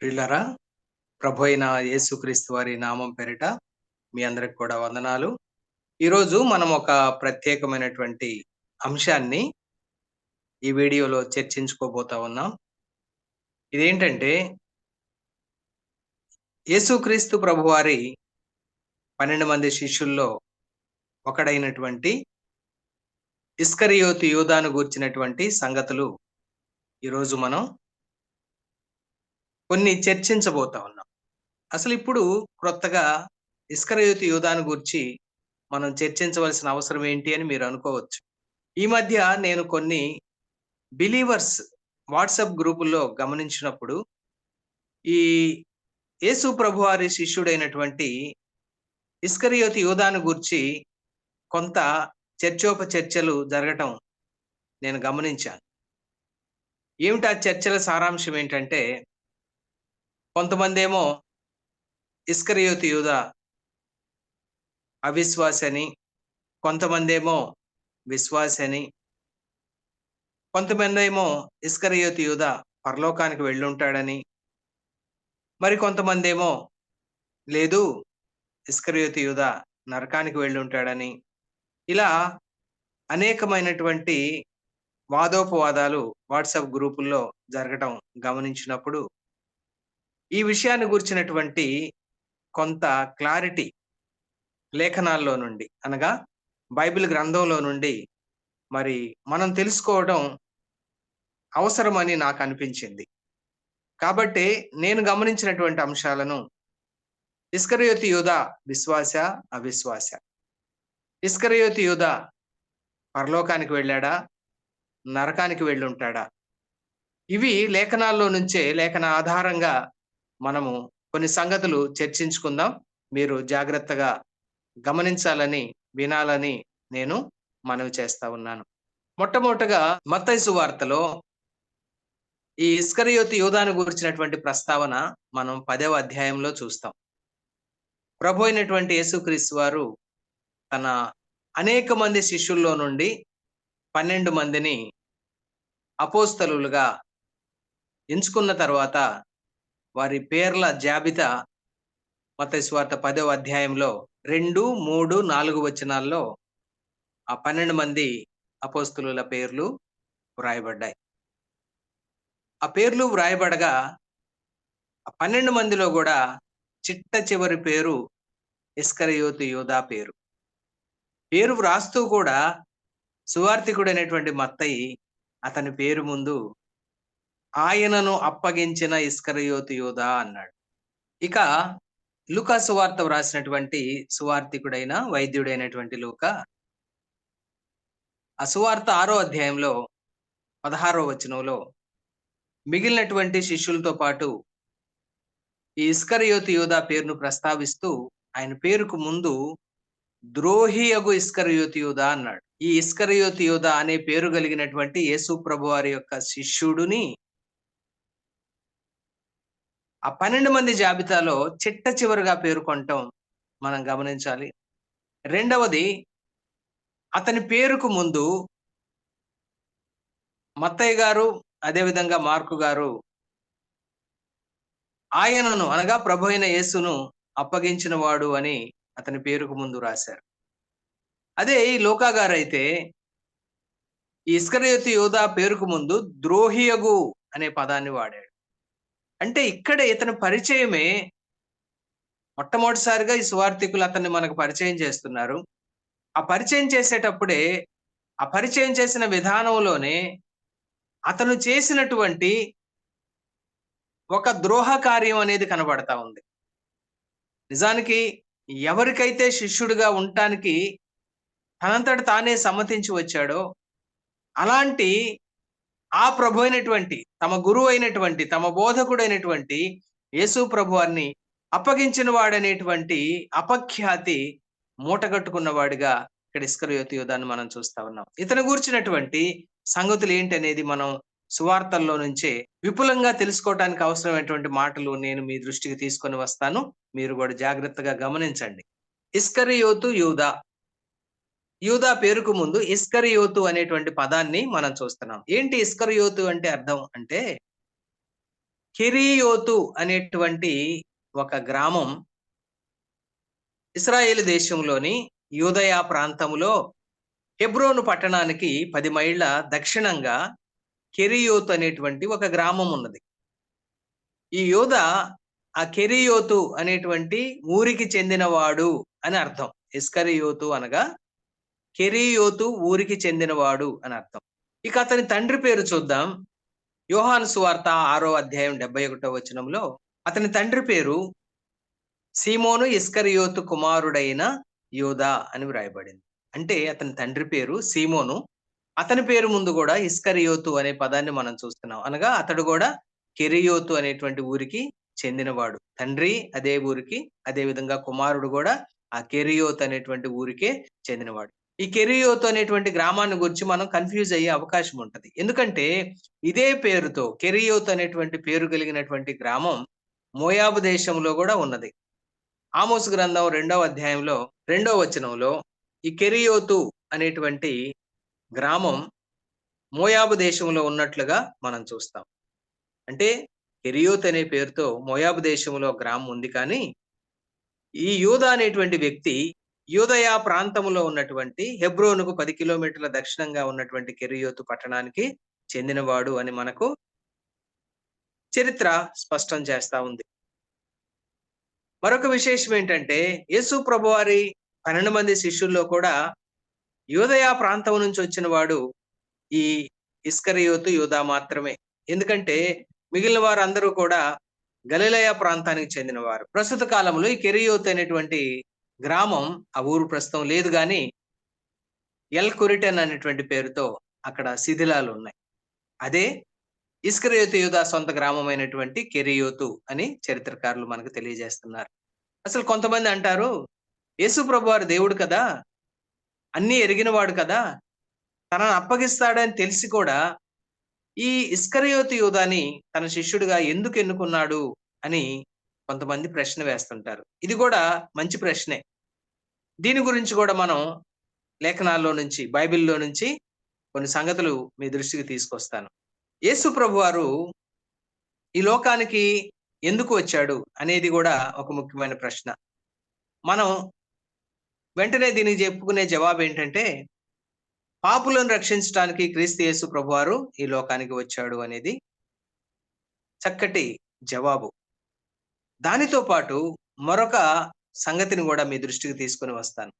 ప్రియులారా, ప్రభు అయిన యేసుక్రీస్తు వారి నామం పేరిట మీ అందరికి కూడా వందనాలు. ఈరోజు మనం ఒక ప్రత్యేకమైనటువంటి అంశాన్ని ఈ వీడియోలో చర్చించుకోబోతా ఉన్నాం. ఇదేంటంటే యేసుక్రీస్తు ప్రభువారి 12 మంది శిష్యుల్లో ఒకడైనటువంటి ఇస్కరియోతు యూదాను గూర్చినటువంటి సంగతులు ఈరోజు మనం కొన్ని చర్చించబోతా ఉన్నాం. అసలు ఇప్పుడు క్రొత్తగా ఇస్కరియోతు యూదాను గూర్చి మనం చర్చించవలసిన అవసరం ఏంటి అని మీరు అనుకోవచ్చు. ఈ మధ్య నేను కొన్ని బిలీవర్స్ వాట్సాప్ గ్రూపుల్లో గమనించినప్పుడు ఈ యేసు ప్రభువారి శిష్యుడైనటువంటి ఇస్కరియోతు యూదాను గూర్చి కొంత చర్చోపచర్చలు జరగటం నేను గమనించాను. ఏమిటి ఆ చర్చల సారాంశం ఏంటంటే, కొంతమందేమో ఇస్కరియోతు యూదా అవిశ్వాసి అని, కొంతమందేమో విశ్వాసి అని, కొంతమందేమో ఇస్కరియోతు యూదా పరలోకానికి వెళ్ళుంటాడని, మరి కొంతమందేమో లేదు ఇస్కరియోతు యూదా నరకానికి వెళ్ళుంటాడని, ఇలా అనేకమైనటువంటి వాదోపవాదాలు వాట్సాప్ గ్రూపుల్లో జరగటం గమనించినప్పుడు, ఈ విషయాన్ని గురించినటువంటి కొంత క్లారిటీ లేఖనాల్లో నుండి, అనగా బైబిల్ గ్రంథంలో నుండి మరి మనం తెలుసుకోవడం అవసరమని నాకు అనిపించింది. కాబట్టి నేను గమనించినటువంటి అంశాలను ఇస్కరియోతు యూదా విశ్వాస, అవిశ్వాస? ఇస్కరియోతు యూదా పరలోకానికి వెళ్ళాడా? నరకానికి వెళ్ళుంటాడా? ఇవి లేఖనాల్లో నుంచే, లేఖన ఆధారంగా మనము కొన్ని సంగతులు చర్చించుకుందాం. మీరు జాగ్రత్తగా గమనించాలని, వినాలని నేను మనవి చేస్తా ఉన్నాను. మొట్టమొదటగా మత్తయి సువార్తలో ఈ ఇస్కరియోతు యూదాను గురించినటువంటి ప్రస్తావన మనం 10వ అధ్యాయంలో చూస్తాం. ప్రభు అయినటువంటి యేసుక్రీస్తు వారు తన అనేక మంది శిష్యుల్లో నుండి 12 మందిని అపోస్తలులుగా ఎంచుకున్న తర్వాత వారి పేర్ల జాబితా మత్తయి సువార్త 10వ అధ్యాయంలో 2, 3, 4 వచనాల్లో ఆ 12 మంది అపోస్తలుల పేర్లు వ్రాయబడ్డాయి. ఆ పేర్లు వ్రాయబడగా ఆ 12 మందిలో కూడా చిట్ట చివరి పేరు ఇస్కరియోతు యూదా పేరు. పేరు వ్రాస్తూ కూడా సువార్తికుడైనటువంటి మత్తయి అతని పేరు ముందు ఆయనను అప్పగించిన ఇస్కరియోతు యూదా అన్నాడు. ఇక లూకా సువార్త వ్రాసినటువంటి సువార్తికుడైన వైద్యుడైనటువంటి లూకా ఆ సువార్త 6వ అధ్యాయంలో 16వ వచనంలో మిగిలినటువంటి శిష్యులతో పాటు ఈ ఇస్కరియోతు యూదా పేరును ప్రస్తావిస్తూ ఆయన పేరుకు ముందు ద్రోహియగు ఇస్కరియోతు యూదా అన్నాడు. ఈ ఇస్కరియోతు యూదా అనే పేరు కలిగినటువంటి యేసు ప్రభువారి యొక్క శిష్యుడిని ఆ 12 మంది జాబితాలో చిట్ట చివరిగా పేర్కొనటం మనం గమనించాలి. రెండవది, అతని పేరుకు ముందు మత్తయి గారు, అదేవిధంగా మార్కు గారు ఆయనను, అనగా ప్రభు అయిన యేసును అప్పగించిన వాడు అని అతని పేరుకు ముందు రాశారు. అదే ఈ లూకా గారైతే ఈ ఇస్కరియోతు యూదా పేరుకు ముందు ద్రోహియగు అనే పదాన్ని వాడాడు. అంటే ఇక్కడ ఇతని పరిచయమే మొట్టమొదటిసారిగా ఈ సువార్తికులు అతన్ని మనకు పరిచయం చేస్తున్నారు. ఆ పరిచయం చేసేటప్పుడే, ఆ పరిచయం చేసిన విధానంలోనే అతను చేసినటువంటి ఒక ద్రోహ కార్యం అనేది కనబడతా ఉంది. నిజానికి ఎవరికైతే శిష్యుడిగా ఉండటానికి తనంతట తానే సమ్మతించి వచ్చాడో, అలాంటి ఆ ప్రభు అయినటువంటి, తమ గురువు అయినటువంటి, తమ బోధకుడైనటువంటి యేసు ప్రభువారిని అప్పగించిన వాడనేటువంటి అపఖ్యాతి మూటగట్టుకున్న వాడిగా ఇక్కడ ఇస్కరియోతు యూదాను మనం చూస్తా ఉన్నాం. ఇతను గూర్చినటువంటి సంగతులు ఏంటనేది మనం సువార్తల్లో నుంచే విపులంగా తెలుసుకోవడానికి అవసరమైనటువంటి మాటలు నేను మీ దృష్టికి తీసుకొని వస్తాను. మీరు కూడా జాగ్రత్తగా గమనించండి. ఇస్కరియోతు యూదా. యూదా పేరుకు ముందు ఇస్కరియోతు అనేటువంటి పదాన్ని మనం చూస్తున్నాం. ఏంటి ఇస్కరియోతు అంటే అర్థం అంటే, కెరీయోతు అనేటువంటి ఒక గ్రామం ఇశ్రాయేలు దేశంలోని యూదయ ప్రాంతంలో హెబ్రోను పట్టణానికి 10 మైళ్ళ దక్షిణంగా కెరీయోతు అనేటువంటి ఒక గ్రామం ఉన్నది. ఈ యూదా ఆ కెరీయోతు అనేటువంటి ఊరికి చెందినవాడు అని అర్థం. ఇస్కరియోతు అనగా కెరీయోతు ఊరికి చెందినవాడు అని అర్థం. ఇక అతని తండ్రి పేరు చూద్దాం. యోహాను సువార్త 6వ అధ్యాయం 71వ వచనంలో అతని తండ్రి పేరు సీమోను ఇస్కరియోతు కుమారుడైన యూదా అని వ్రాయబడింది. అంటే అతని తండ్రి పేరు సీమోను, అతని పేరు ముందు కూడా ఇస్కరియోతు అనే పదాన్ని మనం చూస్తున్నాం. అనగా అతడు కూడా కెరీయోతు అనేటువంటి ఊరికి చెందినవాడు. తండ్రి అదే ఊరికి, అదే విధంగా కుమారుడు కూడా ఆ కెరీయోతు అనేటువంటి ఊరికే చెందినవాడు. ఈ కెరీయోతు అనేటువంటి గ్రామాన్ని గురించి మనం కన్ఫ్యూజ్ అయ్యే అవకాశం ఉంటది. ఎందుకంటే ఇదే పేరుతో కెరీయోతు అనేటువంటి పేరు కలిగినటువంటి గ్రామం మోయాబు దేశంలో కూడా ఉన్నది. ఆమోసు గ్రంథం 2వ అధ్యాయంలో 2వ వచనంలో ఈ కెరీయోతు అనేటువంటి గ్రామం మోయాబు దేశంలో ఉన్నట్లుగా మనం చూస్తాం. అంటే కెరీయోతు అనే పేరుతో మోయాబు దేశంలో గ్రామం ఉంది, కానీ ఈ యూదా అనేటువంటి వ్యక్తి యూదయ ప్రాంతంలో ఉన్నటువంటి హెబ్రోనుకు 10 కిలోమీటర్ల దక్షిణంగా ఉన్నటువంటి కెరీయోతు పట్టణానికి చెందినవాడు అని మనకు చరిత్ర స్పష్టం చేస్తా ఉంది. మరొక విశేషం ఏంటంటే యేసు ప్రభువారి 12 మంది శిష్యుల్లో కూడా యూదయ ప్రాంతం నుంచి వచ్చిన వాడు ఈ ఇస్కరియోతు యూదా మాత్రమే. ఎందుకంటే మిగిలిన వారందరూ కూడా గలిలయ ప్రాంతానికి చెందినవారు. ప్రస్తుత కాలంలో ఈ కెరీయోతు అనేటువంటి గ్రామం ఆ ఊరు ప్రస్తుతం లేదు, కానీ ఎల్ కురిటన్ అనేటువంటి పేరుతో అక్కడ శిథిలాలు ఉన్నాయి. అదే ఇస్కరియోతు యూదా సొంత గ్రామమైనటువంటి కెరీయోతు అని చరిత్రకారులు మనకు తెలియజేస్తున్నారు. అసలు కొంతమంది అంటారు, యేసు ప్రభువారు దేవుడు కదా, అన్నీ ఎరిగినవాడు కదా, తనను అప్పగిస్తాడని తెలిసి కూడా ఈ ఇస్కరియోతు యూదాని తన శిష్యుడిగా ఎందుకు ఎన్నుకున్నాడు అని కొంతమంది ప్రశ్న వేస్తుంటారు. ఇది కూడా మంచి ప్రశ్నే. దీని గురించి కూడా మనం లేఖనాల్లో నుంచి, బైబిల్లో నుంచి కొన్ని సంగతులు మీ దృష్టికి తీసుకొస్తాను. యేసు ప్రభువారు ఈ లోకానికి ఎందుకు వచ్చాడు అనేది కూడా ఒక ముఖ్యమైన ప్రశ్న. మనం వెంటనే దీనికి చెప్పుకునే జవాబు ఏంటంటే, పాపులను రక్షించడానికి క్రీస్తు యేసు ప్రభువారు ఈ లోకానికి వచ్చాడు అనేది చక్కటి జవాబు. దానితో పాటు మరొక సంగతిని కూడా మీ దృష్టికి తీసుకొని వస్తాను.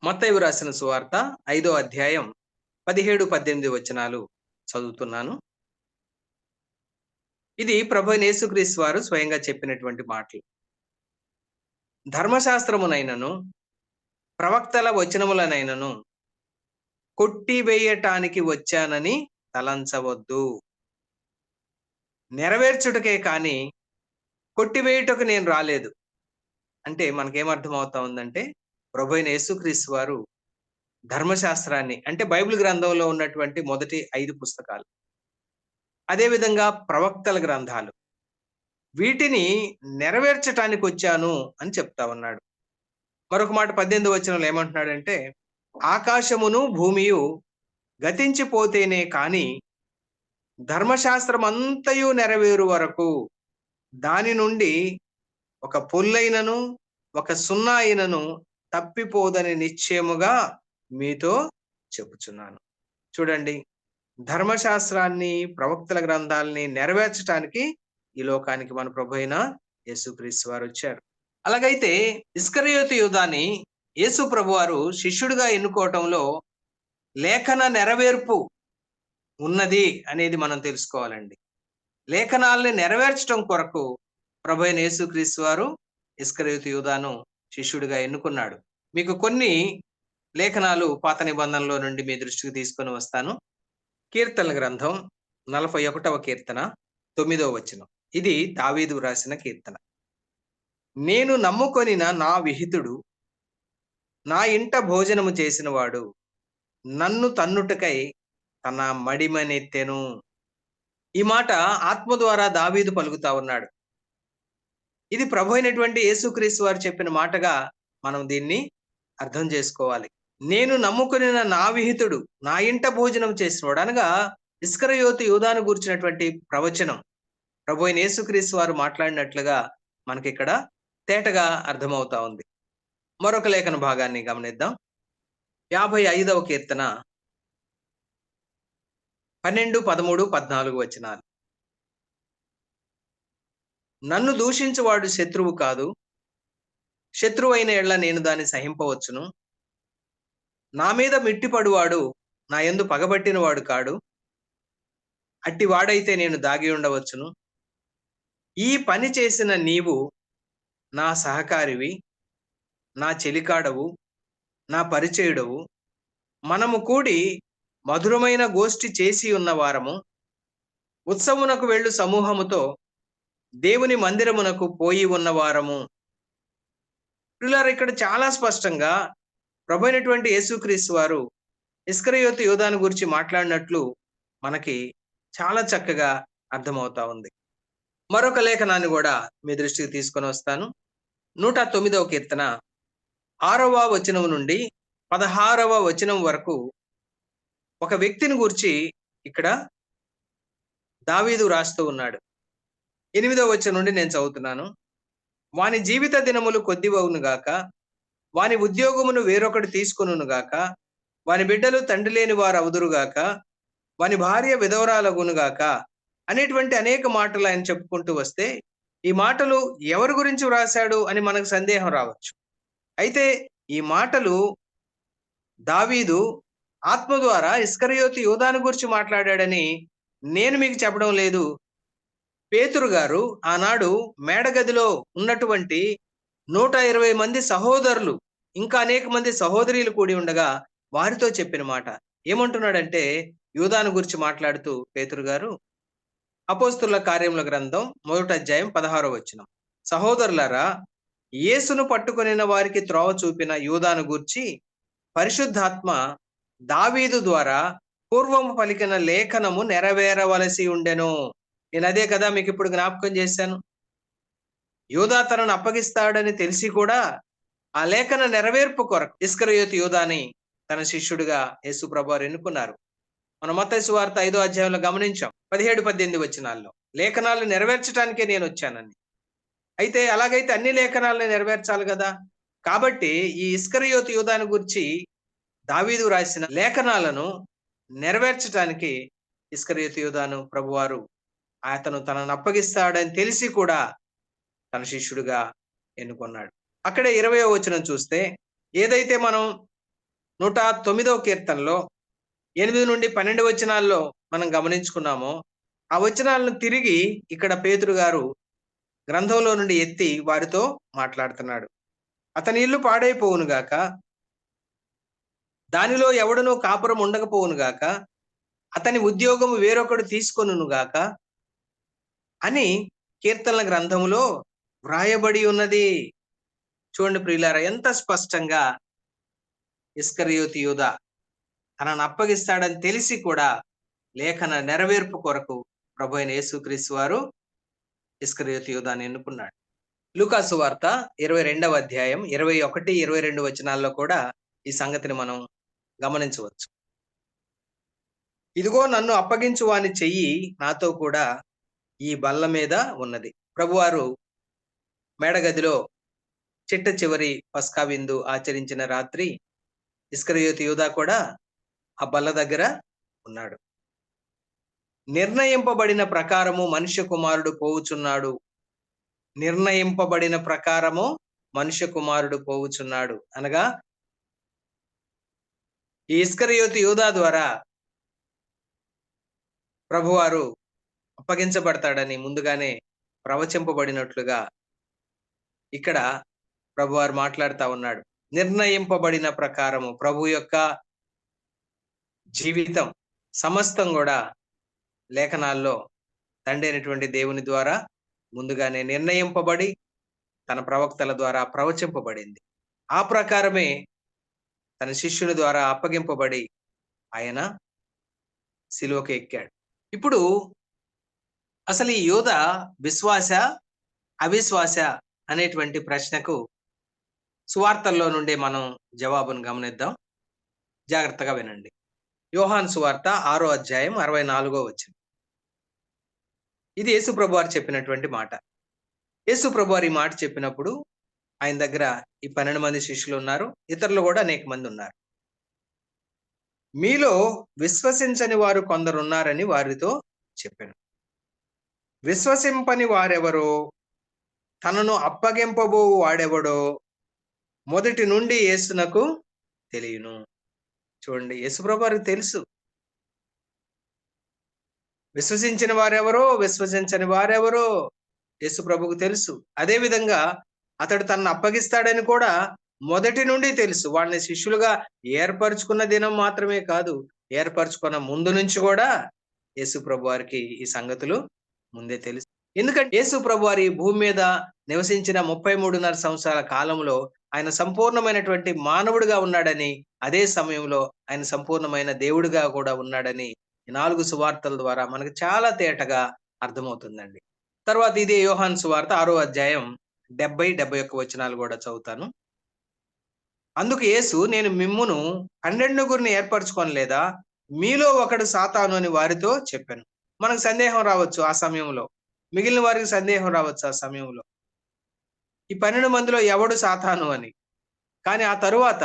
మత్తయి రాసిన సువార్త 5వ అధ్యాయం 17-18 వచనాలు చదువుతున్నాను. ఇది ప్రభువైన యేసుక్రీస్తు వారు స్వయంగా చెప్పినటువంటి మాటలు. ధర్మశాస్త్రమునైనను ప్రవక్తల వచనములనైనను కొట్టివేయటానికి వచ్చానని తలంచవద్దు. నెరవేర్చుటకే కాని కొట్టివేయుటకు నేను రాలేదు. అంటే మనకేమర్థం అవుతా ఉందంటే, ప్రభువైన యేసుక్రీస్తు వారు ధర్మశాస్త్రాన్ని, అంటే బైబిల్ గ్రంథంలో ఉన్నటువంటి మొదటి 5 పుస్తకాలు, అదేవిధంగా ప్రవక్తల గ్రంథాలు, వీటిని నెరవేర్చటానికి వచ్చాను అని చెప్తా ఉన్నాడు. మరొక మాట 18వ వచనంలో ఏమంటున్నాడంటే, ఆకాశమును భూమియు గతించిపోతేనే కాని ధర్మశాస్త్రం అంతయు నెరవేరు వరకు దాని నుండి ఒక పొల్లైనను ఒక సున్నా అయినను తప్పిపోదని నిశ్చయముగా మీతో చెప్పుచున్నాను. చూడండి, ధర్మశాస్త్రాన్ని, ప్రవక్తల గ్రంథాలని నెరవేర్చడానికి ఈ లోకానికి మన ప్రభు అయిన యేసుక్రీస్తు వారు వచ్చారు. అలాగైతే ఇస్కరియోతు యూదాని యేసు ప్రభువారు శిష్యుడిగా ఎన్నుకోవటంలో లేఖన నెరవేర్పు ఉన్నది అనేది మనం తెలుసుకోవాలండి. లేఖనాల్ని నెరవేర్చడం కొరకు ప్రభు అయిన యేసుక్రీస్తు వారు ఇస్కరియోతు యూదాను శిష్యుడిగా ఎన్నుకున్నాడు. మీకు కొన్ని లేఖనాలు పాత నిబంధనలో నుండి మీ దృష్టికి తీసుకొని వస్తాను. కీర్తనల గ్రంథం 41వ కీర్తన 9వ వచనం. ఇది దావీదు రాసిన కీర్తన. నేను నమ్ముకొనిన నా విహితుడు నా ఇంట భోజనము చేసినవాడు నన్ను తన్నుటకై తన మడిమనెత్తెను. ఈ మాట ఆత్మ ద్వారా దావీదు పలుకుతా ఉన్నాడు. ఇది ప్రభు అయినటువంటి యేసుక్రీస్తు వారు చెప్పిన మాటగా మనం దీన్ని అర్థం చేసుకోవాలి. నేను నమ్ముకొనిన నా విహితుడు నా ఇంట భోజనం చేసినవాడు అనగా ఇస్కరియోతు యూదాను గూర్చినటువంటి ప్రవచనం, ప్రభువైన యేసుక్రీస్తు వారు మాట్లాడినట్లుగా మనకిక్కడ తేటగా అర్థమవుతా ఉంది. మరొక లేఖన భాగాన్ని గమనిద్దాం. 55వ కీర్తన 12, 13, 14 వచనాలు. నన్ను దూషించువాడు శత్రువు కాదు, శత్రువైన యెడల నేను దాన్ని సహింపవచ్చును. నా మీద మిట్టిపడువాడు నా యందు పగబట్టిన వాడు కాడు, అట్టి వాడైతే నేను దాగి ఉండవచ్చును. ఈ పని చేసిన నీవు నా సహకారివి, నా చెలికాడవు, నా పరిచయుడవు. మనము కూడి మధురమైన గోష్ఠి చేసి ఉన్న వారము, ఉత్సవమునకు వెళ్ళు సమూహముతో దేవుని మందిరమునకు పోయి ఉన్న వారము. ప్రియులారా, ఇక్కడ చాలా స్పష్టంగా ప్రభువైనటువంటి యేసుక్రీస్తు వారు ఇస్కరియోతు యోధాను గురించి మాట్లాడినట్లు మనకి చాలా చక్కగా అర్థమవుతా ఉంది. మరొక లేఖనాన్ని కూడా మీ దృష్టికి తీసుకొని వస్తాను. 109వ కీర్తన 6వ వచనం నుండి 16వ వచనం వరకు ఒక వ్యక్తిని గురించి ఇక్కడ దావీదు రాస్తూ ఉన్నాడు. 8వ వచనం నుండి నేను చదువుతున్నాను. వాని జీవిత దినములు కొద్దివవును గాక, వాని ఉద్యోగమును వేరొకటి తీసుకొనును గాక, వాని బిడ్డలు తండ్రి లేని వారు అవుదురుగాక, వాని భార్య విధవరాలగును గాక అనేటువంటి అనేక మాటలు ఆయన చెప్పుకుంటూ వస్తే, ఈ మాటలు ఎవరి గురించి వ్రాశాడు అని మనకు సందేహం రావచ్చు. అయితే ఈ మాటలు దావీదు ఆత్మ ద్వారా ఇస్కరియోతు యోధాను గురించి మాట్లాడాడని నేను మీకు చెప్పడం లేదు. పేతురు గారు ఆనాడు మేడగదిలో ఉన్నటువంటి 120 మంది సహోదరులు, ఇంకా అనేక మంది సహోదరీలు కూడి ఉండగా వారితో చెప్పిన మాట. ఏమంటున్నాడంటే, యూదాను గురించి మాట్లాడుతూ పేతురు గారు, అపోస్తుల కార్యముల గ్రంథం 1వ అధ్యాయం 16వ వచనం. సహోదరులారా, యేసును పట్టుకొనిన వారికి త్రోవ చూపిన యూదాను గూర్చి పరిశుద్ధాత్మ దావీదు ద్వారా పూర్వము పలికిన లేఖనము నెరవేరవలసి ఉండెను. నేను అదే కదా మీకు ఇప్పుడు జ్ఞాపకం చేశాను. యూదా తనను అప్పగిస్తాడని తెలిసి కూడా ఆ లేఖన నెరవేర్పు కొరకు ఇస్కరియోతు యూదాని తన శిష్యుడిగా యేసు ప్రభువారు ఎన్నుకున్నారు. మనం మత్తయి సువార్త 5వ అధ్యాయంలో గమనించాం. 17, 18 వచనాల్లో లేఖనాలు నెరవేర్చడానికే నేను వచ్చానని. అయితే అలాగైతే అన్ని లేఖనాలను నెరవేర్చాలి కదా. కాబట్టి ఈ ఇస్కరియోతు యూదాను గురించి దావీదు రాసిన లేఖనాలను నెరవేర్చడానికి ఇస్కరియోతు యూదాను ప్రభువారు అతను తనను అప్పగిస్తాడని తెలిసి కూడా తన శిష్యుడిగా ఎన్నుకున్నాడు. అక్కడే 20వ వచనం చూస్తే, ఏదైతే మనం 109వ కీర్తనలో 8 నుండి 12 వచనాల్లో మనం గమనించుకున్నామో, ఆ వచనాలను తిరిగి ఇక్కడ పేతురు గారు గ్రంథంలో నుండి ఎత్తి వారితో మాట్లాడుతున్నాడు. అతని ఇల్లు పాడైపోవును గాక, దానిలో ఎవడనూ కాపురం ఉండకపోవును గాక, అతని ఉద్యోగము వేరొకడు తీసుకొనును గాక అని కీర్తనల గ్రంథములో వ్రాయబడి ఉన్నది. చూడండి ప్రియులారా, ఎంత స్పష్టంగా ఇస్కరియోతు యూదా తనను అప్పగిస్తాడని తెలిసి కూడా లేఖన నెరవేర్పు కొరకు ప్రభువైన యేసుక్రీస్తు వారు ఇస్కరియోతు యూదాను ఎన్నుకున్నాడు. లూకాసు వార్త 22వ అధ్యాయం 21, 22 వచనాల్లో కూడా ఈ సంగతిని మనం గమనించవచ్చు. ఇదిగో నన్ను అప్పగించు వాని చెయ్యి నాతో కూడా ఈ బల్ల మీద ఉన్నది. ప్రభువారు మేడగదిలో చిట్ట చివరి పస్కా విందు ఆచరించిన రాత్రి ఇస్కరియోతు యూదా కూడా ఆ బల్ల దగ్గర ఉన్నాడు. నిర్ణయింపబడిన ప్రకారము మనుష్య కుమారుడు పోవుచున్నాడు. నిర్ణయింపబడిన ప్రకారము మనుష్య కుమారుడు పోవుచున్నాడు అనగా, ఈ ఇస్కరియోతు యూదా ద్వారా ప్రభువారు అప్పగించబడతాడని ముందుగానే ప్రవచింపబడినట్లుగా ఇక్కడ ప్రభువారు మాట్లాడుతా ఉన్నాడు. నిర్ణయింపబడిన ప్రకారము ప్రభు యొక్క జీవితం సమస్తం కూడా లేఖనాల్లో తండ్రి అయినటువంటి దేవుని ద్వారా ముందుగానే నిర్ణయింపబడి తన ప్రవక్తల ద్వారా ప్రవచింపబడింది. ఆ ప్రకారమే తన శిష్యుని ద్వారా అప్పగింపబడి ఆయన సిలువకు ఎక్కాడు. ఇప్పుడు అసలు ఈ యోధ విశ్వాస అవిశ్వాస అనేటువంటి ప్రశ్నకు సువార్తల్లో నుండి మనం జవాబును గమనిద్దాం. జాగ్రత్తగా వినండి. యోహాను సువార్త 6వ అధ్యాయం 64వ వచనం. ఇది యేసు ప్రభువారు చెప్పినటువంటి మాట. యేసు ప్రభువారు ఈ మాట చెప్పినప్పుడు ఆయన దగ్గర ఈ 12 మంది శిష్యులు ఉన్నారు. ఇతరులు కూడా అనేక మంది ఉన్నారు. మీలో విశ్వసించని వారు కొందరున్నారని వారితో చెప్పాను. విశ్వసింపని వారెవరో, తనను అప్పగింపబోవు వాడెవడో మొదటి నుండి యేసునకు తెలియను. చూడండి, యేసు ప్రభువారికి తెలుసు. విశ్వసించిన వారెవరో, విశ్వసించని వారెవరో యేసు ప్రభువుకు తెలుసు. అదే విధంగా అతడు తనను అప్పగిస్తాడని కూడా మొదటి నుండి తెలుసు. వాళ్ళని శిష్యులుగా ఏర్పరచుకున్న దినం మాత్రమే కాదు, ఏర్పరచుకున్న ముందు నుంచి కూడా యేసు ప్రభువారికి ఈ సంగతులు ముందే తెలుసు. ఎందుకంటే యేసు ప్రభువారు ఈ భూమి మీద నివసించిన 33.5 సంవత్సరాల కాలంలో ఆయన సంపూర్ణమైనటువంటి మానవుడిగా ఉన్నాడని, అదే సమయంలో ఆయన సంపూర్ణమైన దేవుడిగా కూడా ఉన్నాడని ఈ 4 సువార్తల ద్వారా మనకు చాలా తేటగా అర్థమవుతుందండి. తర్వాత ఇదే యోహాను సువార్త 6వ అధ్యాయం 70, 71 వచనాలు కూడా చదువుతాను. అందుకు యేసు, నేను మిమ్మును 12 ఏర్పరచుకొనలేదా? మీలో ఒకడు సాతాను అని వారితో చెప్పాను. మనకు సందేహం రావచ్చు ఆ సమయంలో. మిగిలిన వారికి సందేహం రావచ్చు ఆ సమయంలో. ఈ 12 మందిలో ఎవడు సాతాను అని. కానీ ఆ తరువాత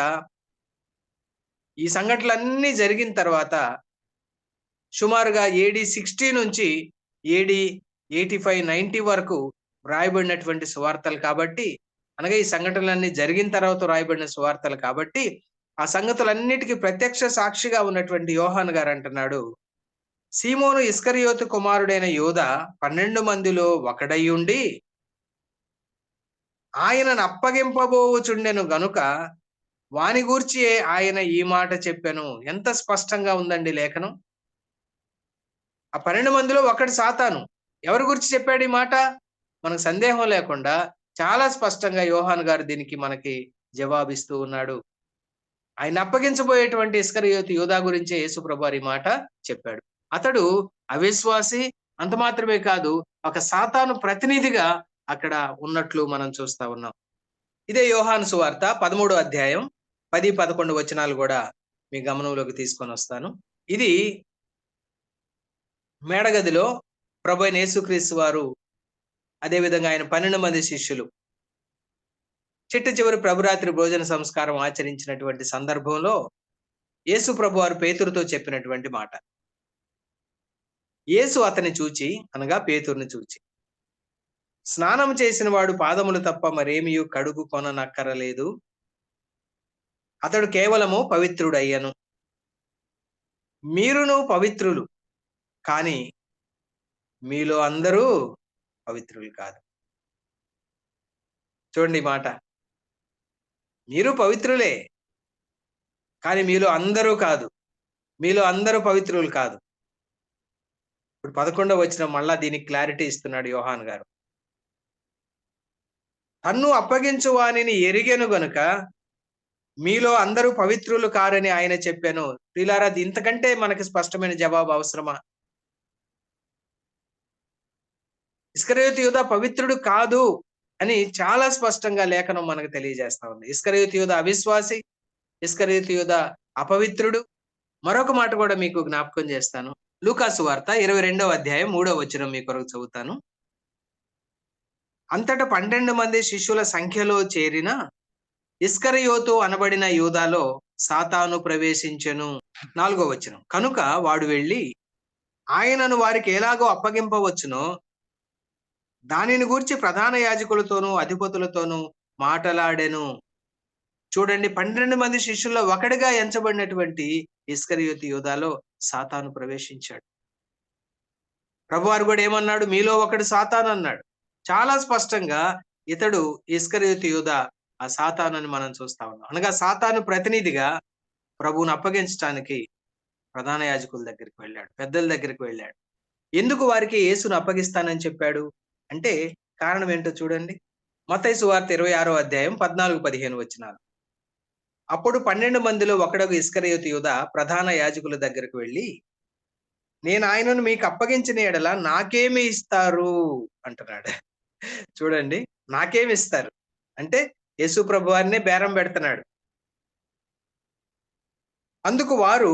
ఈ సంఘటనలన్నీ జరిగిన తర్వాత సుమారుగా AD 60 నుంచి AD 85, 90 వరకు వ్రాయబడినటువంటి సువార్తలు కాబట్టి, అనగా ఈ సంఘటనలన్నీ జరిగిన తర్వాత వ్రాయబడిన సువార్తలు కాబట్టి, ఆ సంగతులన్నిటికీ ప్రత్యక్ష సాక్షిగా ఉన్నటువంటి యోహాను గారు అంటున్నాడు, సీమోను ఇస్కరియోతు కుమారుడైన యూదా 12 మందిలో ఒకడయ్యుండి ఆయనను అప్పగింపబోవుచుండెను గనుక వాని గూర్చి ఆయన ఈ మాట చెప్పెను. ఎంత స్పష్టంగా ఉందండి లేఖనం. ఆ 12 మందిలో ఒకడు సాతాను. ఎవరి గురించి చెప్పాడు ఈ మాట? మనకు సందేహం లేకుండా చాలా స్పష్టంగా యోహాను గారు దీనికి మనకి జవాబిస్తూ ఉన్నాడు. ఆయన అప్పగించబోయేటువంటి ఇస్కరియోతు యూదా గురించే యేసు ప్రభువారు ఈ మాట చెప్పాడు. అతడు అవిశ్వాసి, అంత మాత్రమే కాదు, ఒక సాతాను ప్రతినిధిగా అక్కడ ఉన్నట్లు మనం చూస్తా ఉన్నాం. ఇదే యోహాను సువార్త 13వ అధ్యాయం 10, 11 వచనాలు కూడా మీ గమనంలోకి తీసుకొని వస్తాను. ఇది మేడగదిలో ప్రభువైన యేసుక్రీస్తు వారు, అదేవిధంగా ఆయన 12 మంది శిష్యులు చిట్ట చివరి ప్రభురాత్రి భోజన సంస్కారం ఆచరించినటువంటి సందర్భంలో యేసు ప్రభువారు పేతురుతో చెప్పినటువంటి మాట. యేసు అతని చూచి, అనగా పేతురుని చూచి, స్నానం చేసిన వాడు పాదములు తప్ప మరేమియు కడుగు కొననక్కరలేదు. అతడు కేవలము పవిత్రుడయ్యను. మీరును పవిత్రులు, కానీ మీలో అందరూ పవిత్రులు కాదు. చూడండి ఈ మాట. మీరు పవిత్రులే, కానీ మీలో అందరూ కాదు. మీలో అందరూ పవిత్రులు కాదు. ఇప్పుడు 11వ వచనం మళ్ళా దీనికి క్లారిటీ ఇస్తున్నాడు యోహాను గారు. తన్ను అప్పగించు వానిని ఎరిగెను గనుక మీలో అందరూ పవిత్రులు కారని ఆయన చెప్పాను. ప్రియులారా, ఇంతకంటే మనకి స్పష్టమైన జవాబు అవసరమా? ఇస్కరియోతు యూదా పవిత్రుడు కాదు అని చాలా స్పష్టంగా లేఖనం మనకు తెలియజేస్తా ఉంది. ఇస్కరియోతు యూదా అవిశ్వాసి, ఇస్కరియోతు యూదా అపవిత్రుడు. మరొక మాట కూడా మీకు జ్ఞాపకం చేస్తాను. లూకా సువార్త 22వ అధ్యాయం 3వ వచనం మీ కొరకు చదువుతాను. అంతటా 12 మంది శిష్యుల సంఖ్యలో చేరిన ఇస్కరియోతు అనబడిన యూదాలో సాతాను ప్రవేశించెను. 4వ వచనం. కనుక వాడు వెళ్ళి ఆయనను వారికి ఎలాగో అప్పగింపవచ్చునో దానిని గూర్చి ప్రధాన యాజకులతోనూ అధిపతులతోనూ మాటలాడెను. చూడండి, 12 మంది శిష్యుల్లో ఒకడిగా ఎంచబడినటువంటి ఇస్కరియోతు యూదాలో సాతాను ప్రవేశించాడు. ప్రభువారు కూడా ఏమన్నాడు? మీలో ఒకడు సాతాను అన్నాడు. చాలా స్పష్టంగా ఇతడు ఇస్కరియోతు యూదా ఆ సాతాను అని మనం చూస్తా ఉన్నాం. అనగా సాతాను ప్రతినిధిగా ప్రభువును అప్పగించడానికి ప్రధాన యాజకుల దగ్గరికి వెళ్ళాడు, పెద్దల దగ్గరికి వెళ్ళాడు. ఎందుకు వారికి యేసును అప్పగిస్తానని చెప్పాడు అంటే కారణం ఏంటో చూడండి. మత్తయి సువార్త 26వ అధ్యాయం 14, 15 వచనాలు. అప్పుడు 12 మందిలో ఒకడగు ఇస్కరియోతు యూదా ప్రధాన యాజకుల దగ్గరకు వెళ్ళి, నేను ఆయనను మీకు అప్పగించిన ఎడల నాకేమి ఇస్తారు అంటున్నాడు. చూడండి, నాకేమి ఇస్తారు అంటే యేసు ప్రభువారినే బేరం పెడుతున్నాడు. అందుకు వారు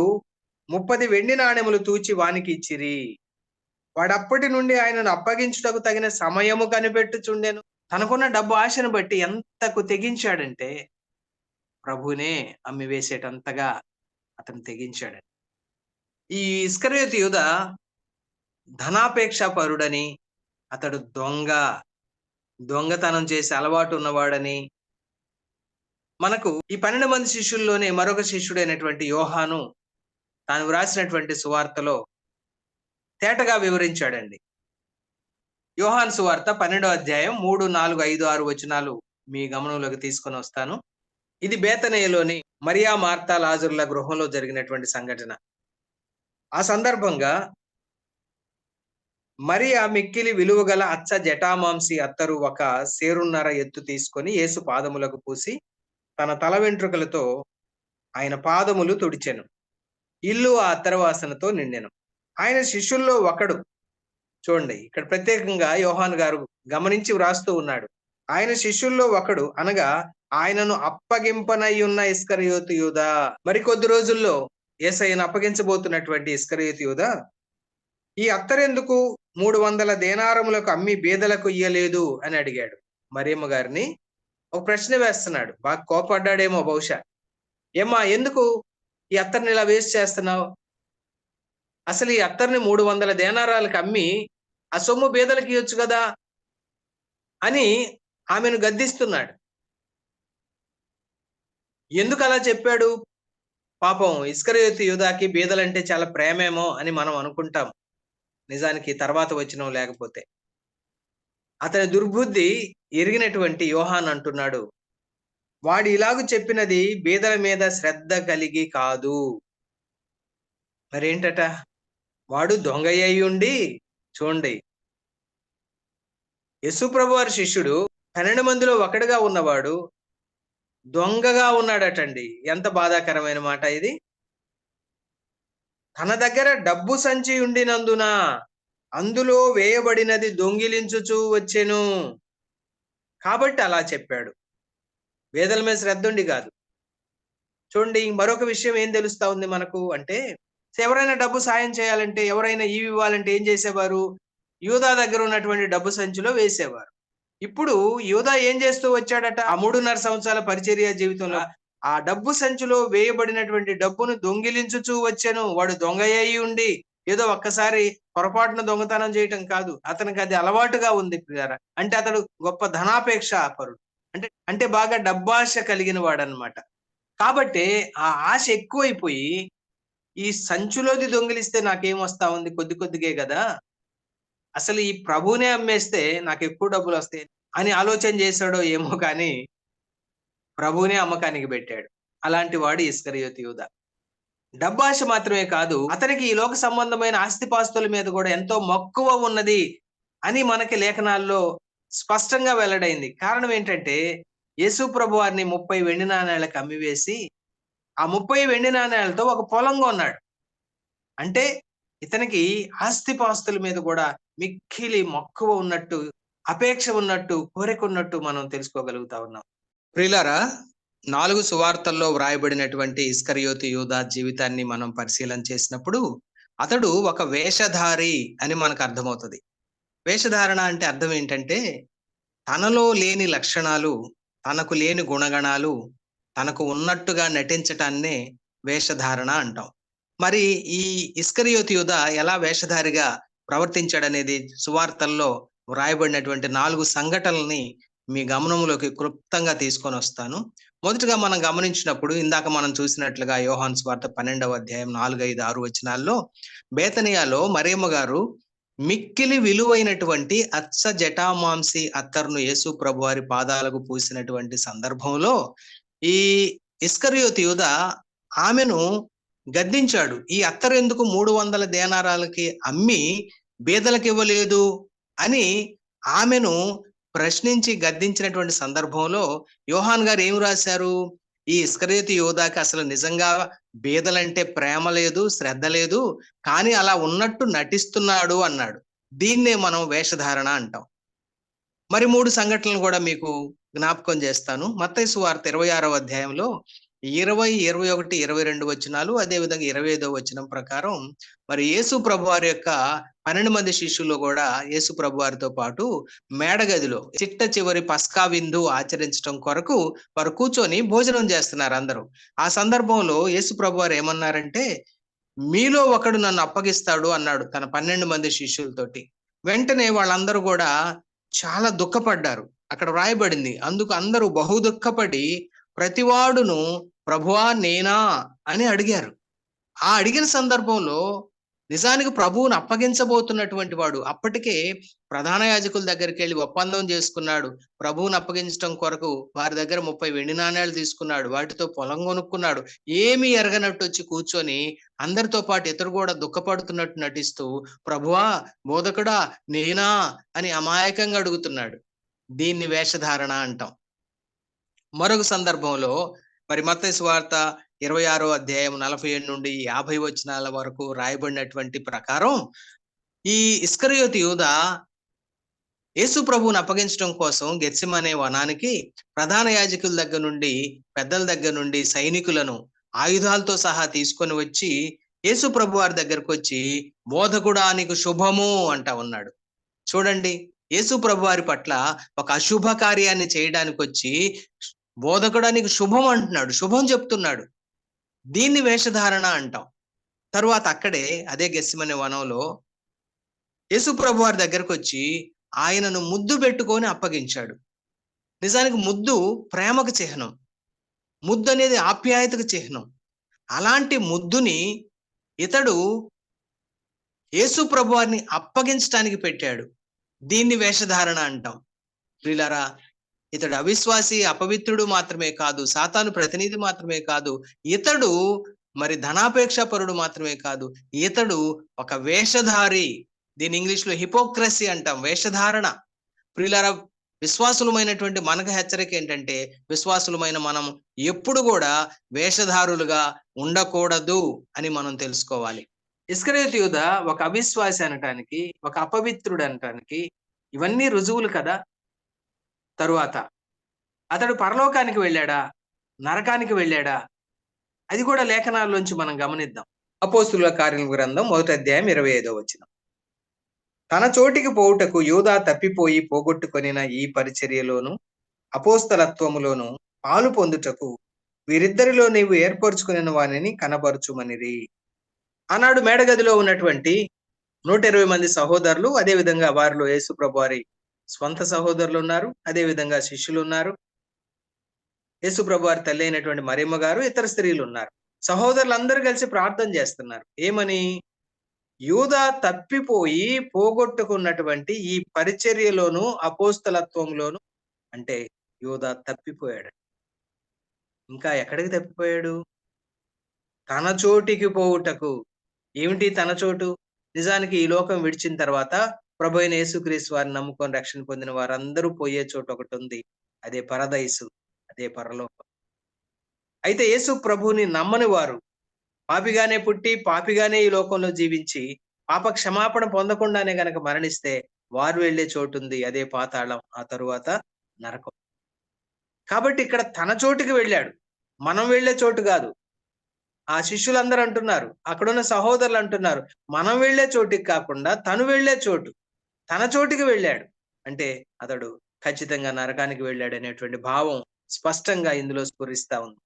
30 వెండి నాణెములు తూచి వానికి ఇచ్చిరి. వాడప్పటి నుండి ఆయనను అప్పగించుటకు తగిన సమయము కనిపెట్టుచుండెను. తనకున్న డబ్బు ఆశను బట్టి ఎంతకు తెగించాడంటే ప్రభువునే అమ్మివేసేటంతగా అతను తెగించాడు. ఈ ఇస్కరియోతు యూద ధనాపేక్ష పరుడని, అతడు దొంగతనం చేసే అలవాటు ఉన్నవాడని మనకు ఈ 12 మంది శిష్యుల్లోనే మరొక శిష్యుడైనటువంటి యోహాను తాను వ్రాసినటువంటి సువార్తలో తేటగా వివరించాడండి. యోహాను సువార్త 12వ అధ్యాయం 3, 4, 5, 6 వచనాలు మీ గమనంలోకి తీసుకొని వస్తాను. ఇది బేతనియలోని మరియా, మార్తా, లాజరుల గృహంలో జరిగినటువంటి సంఘటన. ఆ సందర్భంగా మరియా మిక్కిలి విలువగల అచ్చ జటామాంసి అత్తరు ఒక సేరున్నర ఎత్తు తీసుకొని యేసు పాదములకు పూసి తన తల వెంట్రుకలతో ఆయన పాదములు తుడిచెను. ఇల్లు ఆ అత్తరు వాసనతో నిండెను. ఆయన శిష్యుల్లో ఒకడు, చూడండి ఇక్కడ ప్రత్యేకంగా యోహాను గారు గమనించి వ్రాస్తూ ఉన్నాడు. ఆయన శిష్యుల్లో ఒకడు అనగా ఆయనను అప్పగింపనయ్యున్న ఇస్కరియోతు యూదా. మరికొద్ది రోజుల్లో యేసయ్యను అప్పగించబోతున్నటువంటి ఇస్కరియోతు యూదా ఈ అత్తరెందుకు 300 దేనారములకు అమ్మి బీదలకు ఇయ్యలేదు అని అడిగాడు. మరియమ్మ గారిని ఒక ప్రశ్న వేస్తున్నాడు. బాగా కోపడ్డాడేమో బహుశా. ఏమ్మా, ఎందుకు ఈ అత్తర్ని ఇలా వేస్ట్ చేస్తున్నావు? అసలు ఈ అత్తర్ని 300 దేనారాలకు అమ్మి ఆ సొమ్ము బీదలకు ఇవ్వచ్చు కదా అని ఆమెను గద్దిస్తున్నాడు. ఎందుకు అలా చెప్పాడు? పాపం ఇస్కరియోతు యూదాకి బీదలంటే చాలా ప్రేమేమో అని మనం అనుకుంటాం. నిజానికి తర్వాత వచనం లేకపోతే అతని దుర్బుద్ధి ఎరిగినటువంటి యోహాన్ అంటున్నాడు, వాడు ఇలాగూ చెప్పినది బీదల మీద శ్రద్ధ కలిగి కాదు. మరేంటట? వాడు దొంగ అయి ఉండి, చూడండి, యేసుప్రభు వారి శిష్యుడు 12 మందిలో ఒకడుగా ఉన్నవాడు దొంగగా ఉన్నాడటండి. ఎంత బాధాకరమైన మాట ఇది. తన దగ్గర డబ్బు సంచి ఉండినందున అందులో వేయబడినది దొంగిలించుచూ వచ్చెను కాబట్టి అలా చెప్పాడు. వేదల మీద శ్రద్ధ ఉండి కాదు. చూడండి, మరొక విషయం ఏం తెలుస్తా ఉంది మనకు అంటే, ఎవరైనా డబ్బు సాయం చేయాలంటే, ఎవరైనా ఇవి ఇవ్వాలంటే ఏం చేసేవారు? యూదా దగ్గర ఉన్నటువంటి డబ్బు సంచిలో వేసేవారు. ఇప్పుడు యూదా ఏం చేస్తూ వచ్చాడట? ఆ 3.5 సంవత్సరాల పరిచర్య జీవితంలో ఆ డబ్బు సంచిలో వేయబడినటువంటి డబ్బును దొంగిలించుచూ వచ్చెను. వాడు దొంగ అయి ఉండి ఏదో ఒక్కసారి పొరపాటున దొంగతనం చేయటం కాదు, అతనికి అది అలవాటుగా ఉంది ప్రియారా. అంటే అతడు గొప్ప ధనాపేక్ష పరుడు, అంటే బాగా డబ్బాశ కలిగిన వాడనమాట. కాబట్టి ఆ ఆశ ఎక్కువైపోయి ఈ సంచులోది దొంగిలిస్తే నాకేం వస్తా ఉంది, కొద్ది కొద్దిగే కదా, అసలు ఈ ప్రభువునే అమ్మేస్తే నాకు ఎక్కువ డబ్బులు వస్తాయి అని ఆలోచన చేశాడో ఏమో కానీ ప్రభువునే అమ్మకానికి పెట్టాడు. అలాంటి వాడు ఇస్కరియోతు యూదా. డబ్బాశ మాత్రమే కాదు, అతనికి ఈ లోక సంబంధమైన ఆస్తిపాస్తుల మీద కూడా ఎంతో మక్కువ ఉన్నది అని మనకి లేఖనాల్లో స్పష్టంగా వెల్లడైంది. కారణం ఏంటంటే, యేసు ప్రభు వారిని 30 వెండి నాణేలకు అమ్మివేసి ఆ 30 వెండి నాణేలతో ఒక పొలం కొన్నాడు. అంటే ఇతనికి ఆస్తిపాస్తుల మీద కూడా మిక్కిలి మక్కువ ఉన్నట్టు, అపేక్ష ఉన్నట్టు, కోరిక ఉన్నట్టు మనం తెలుసుకోగలుగుతా ఉన్నాం. ప్రియులారా, 4 సువార్తల్లో వ్రాయబడినటువంటి ఇస్కరియోతు యూదా జీవితాన్ని మనం పరిశీలన చేసినప్పుడు అతడు ఒక వేషధారి అని మనకు అర్థమవుతుంది. వేషధారణ అంటే అర్థం ఏంటంటే, తనలో లేని లక్షణాలు, తనకు లేని గుణగణాలు తనకు ఉన్నట్టుగా నటించటాన్నే వేషధారణ అంటాం. మరి ఈ ఇస్కరియోతు యూదా ఎలా వేషధారిగా ప్రవర్తించాడనేది సువార్తల్లో వ్రాయబడినటువంటి 4 సంఘటనల్ని మీ గమనంలోకి క్లుప్తంగా తీసుకొని వస్తాను. మొదటగా మనం గమనించినప్పుడు ఇందాక మనం చూసినట్లుగా యోహాను సువార్త 12వ అధ్యాయం 4, 5, 6 వచనాల్లో బేతనియాలో మరియమ్మ గారు మిక్కిలి విలువైనటువంటి అచ్చ జటామాంసి అత్తరును యేసు ప్రభు వారి పాదాలకు పూసినటువంటి సందర్భంలో ఈ ఇస్కరియోతు యూదా ఆమెను గద్దించాడు. ఈ అత్తరు ఎందుకు 300 దేనారాలకి అమ్మి బీదలకు ఇవ్వలేదు అని ఆమెను ప్రశ్నించి గద్దించినటువంటి సందర్భంలో యోహాన్ గారు ఏం రాశారు? ఈ ఇస్కరియోతు యూదాకి అసలు నిజంగా బీదలంటే ప్రేమ లేదు, శ్రద్ధ లేదు, కానీ అలా ఉన్నట్టు నటిస్తున్నాడు అన్నాడు. దీన్నే మనం వేషధారణ అంటాం. మరి 3 సంఘటనలు కూడా మీకు జ్ఞాపకం చేస్తాను. మత్తయి సువార్త 26వ అధ్యాయంలో 20, 21, 22 వచనాలు, అదే విధంగా 25వ వచనం ప్రకారం మరి యేసు ప్రభువారి యొక్క 12 మంది శిష్యులు కూడా యేసు ప్రభువారితో పాటు మేడగదిలో చిట్ట చివరి పస్కా విందు ఆచరించడం కొరకు వారు కూర్చొని భోజనం చేస్తున్నారు అందరూ. ఆ సందర్భంలో యేసు ప్రభువారు ఏమన్నారంటే, మీలో ఒకడు నన్ను అప్పగిస్తాడు అన్నాడు తన 12 మంది శిష్యులతోటి. వెంటనే వాళ్ళందరూ కూడా చాలా దుఃఖపడ్డారు. అక్కడ వ్రాయబడింది, అందుకు అందరూ బహు దుఃఖపడి ప్రతివాడును ప్రభువా నేనా అని అడిగారు. ఆ అడిగిన సందర్భంలో నిజానికి ప్రభువును అప్పగించబోతున్నటువంటి వాడు అప్పటికే ప్రధాన యాజకుల దగ్గరికి వెళ్ళి ఒప్పందం చేసుకున్నాడు. ప్రభువును అప్పగించడం కొరకు వారి దగ్గర 30 వెండి నాణేలు తీసుకున్నాడు. వాటితో పొలం కొనుక్కున్నాడు. ఏమీ ఎరగనట్టు వచ్చి కూర్చొని అందరితో పాటు ఇతడు కూడా దుఃఖపడుతున్నట్టు నటిస్తూ, ప్రభువా, బోధకుడా నేనా అని అమాయకంగా అడుగుతున్నాడు. దీన్ని వేషధారణ అంటాం. మరొక సందర్భంలో మరి మత్తయి సువార్త 26వ అధ్యాయం 47 నుండి 50 వచనాల వరకు రాయబడినటువంటి ప్రకారం ఈ ఇస్కరియోతు యూదా యేసు ప్రభువుని అప్పగించడం కోసం గెత్సెమనే వనానికి ప్రధాన యాజకుల దగ్గర నుండి, పెద్దల దగ్గర నుండి సైనికులను ఆయుధాలతో సహా తీసుకొని వచ్చి యేసు ప్రభు వారి దగ్గరకు వచ్చి, బోధకుడా నీకు శుభము అంటా ఉన్నాడు. చూడండి, యేసు ప్రభు వారి పట్ల ఒక అశుభ కార్యాన్ని చేయడానికి వచ్చి బోధకుడా నీకు శుభం అంటున్నాడు, శుభం చెప్తున్నాడు. దీన్ని వేషధారణ అంటాం. తరువాత అక్కడే అదే గెత్సెమనే వనంలో యేసు ప్రభు వారి దగ్గరకు వచ్చి ఆయనను ముద్దు పెట్టుకొని అప్పగించాడు. నిజానికి ముద్దు ప్రేమకు చిహ్నం. ముద్దు అనేది ఆప్యాయతకు చిహ్నం. అలాంటి ముద్దుని ఇతడు యేసు ప్రభు వారిని అప్పగించడానికి పెట్టాడు. దీన్ని వేషధారణ అంటాం. ప్రియులారా, ఇతడు అవిశ్వాసి, అపవిత్రుడు మాత్రమే కాదు, సాతాను ప్రతినిధి మాత్రమే కాదు, ఇతడు మరి ధనాపేక్ష పరుడు మాత్రమే కాదు, ఇతడు ఒక వేషధారి. దీని ఇంగ్లీష్ లో హిపోక్రసీ అంటాం, వేషధారణ. ప్రియులారా, విశ్వాసులమైనటువంటి మనకు హెచ్చరిక ఏంటంటే, విశ్వాసులమైన మనం ఎప్పుడు కూడా వేషధారులుగా ఉండకూడదు అని మనం తెలుసుకోవాలి. ఇస్కరియోతు యూదా ఒక అవిశ్వాసి అనటానికి, ఒక అపవిత్రుడు అనటానికి ఇవన్నీ రుజువులు కదా. తరువాత అతడు పరలోకానికి వెళ్ళాడా, నరకానికి వెళ్ళాడా, అది కూడా లేఖనాల్లోంచి మనం గమనిద్దాం. అపోస్తుల కార్యముల గ్రంథం 1వ అధ్యాయం 25వ వచనం. తన చోటికి పోవుటకు యూదా తప్పిపోయి పోగొట్టుకొనిన ఈ పరిచర్యలోను అపోస్తలత్వములోను పాలు పొందుటకు వీరిద్దరిలో నీవు ఏర్పరచుకుని వానిని కనబరుచుమనిరి. ఆనాడు మేడగదిలో ఉన్నటువంటి 120 మంది సహోదరులు, అదే విధంగా వారిలో యేసు ప్రభు వారి స్వంత సహోదరులు ఉన్నారు, అదే విధంగా శిష్యులు ఉన్నారు, యేసు ప్రభు వారి తల్లి అయినటువంటి మరియమ్మ గారు, ఇతర స్త్రీలు ఉన్నారు. సహోదరులందరూ కలిసి ప్రార్థన చేస్తున్నారు. ఏమని? యూదా తప్పిపోయి పోగొట్టుకున్నటువంటి ఈ పరిచర్యలోను అపోస్తలత్వంలోను, అంటే యూదా తప్పిపోయాడు. ఇంకా ఎక్కడికి తప్పిపోయాడు? తన చోటికి పోవుటకు. ఏమిటి తన చోటు? నిజానికి ఈ లోకం విడిచిన తర్వాత ప్రభు అయిన యేసుక్రీస్తు వారిని నమ్ముకొని రక్షణ పొందిన వారందరూ పోయే చోటు ఒకటి ఉంది. అదే పరదైసు, అదే పరలోకం. అయితే యేసు ప్రభువుని నమ్మని వారు పాపిగానే పుట్టి, పాపిగానే ఈ లోకంలో జీవించి, పాప క్షమాపణ పొందకుండానే గనక మరణిస్తే వారు వెళ్ళే చోటు ఉంది, అదే పాతాళం, ఆ తరువాత నరకం. కాబట్టి ఇక్కడ తన చోటుకి వెళ్ళాడు, మనం వెళ్ళే చోటు కాదు. ఆ శిష్యులందరూ అంటున్నారు, అక్కడున్న సహోదరులు అంటున్నారు, మనం వెళ్ళే చోటికి కాకుండా తను వెళ్ళే చోటు, తన చోటికి వెళ్ళాడు. అంటే అతడు ఖచ్చితంగా నరకానికి వెళ్ళాడు అనేటువంటి భావం స్పష్టంగా ఇందులో స్ఫురిస్తా ఉంది.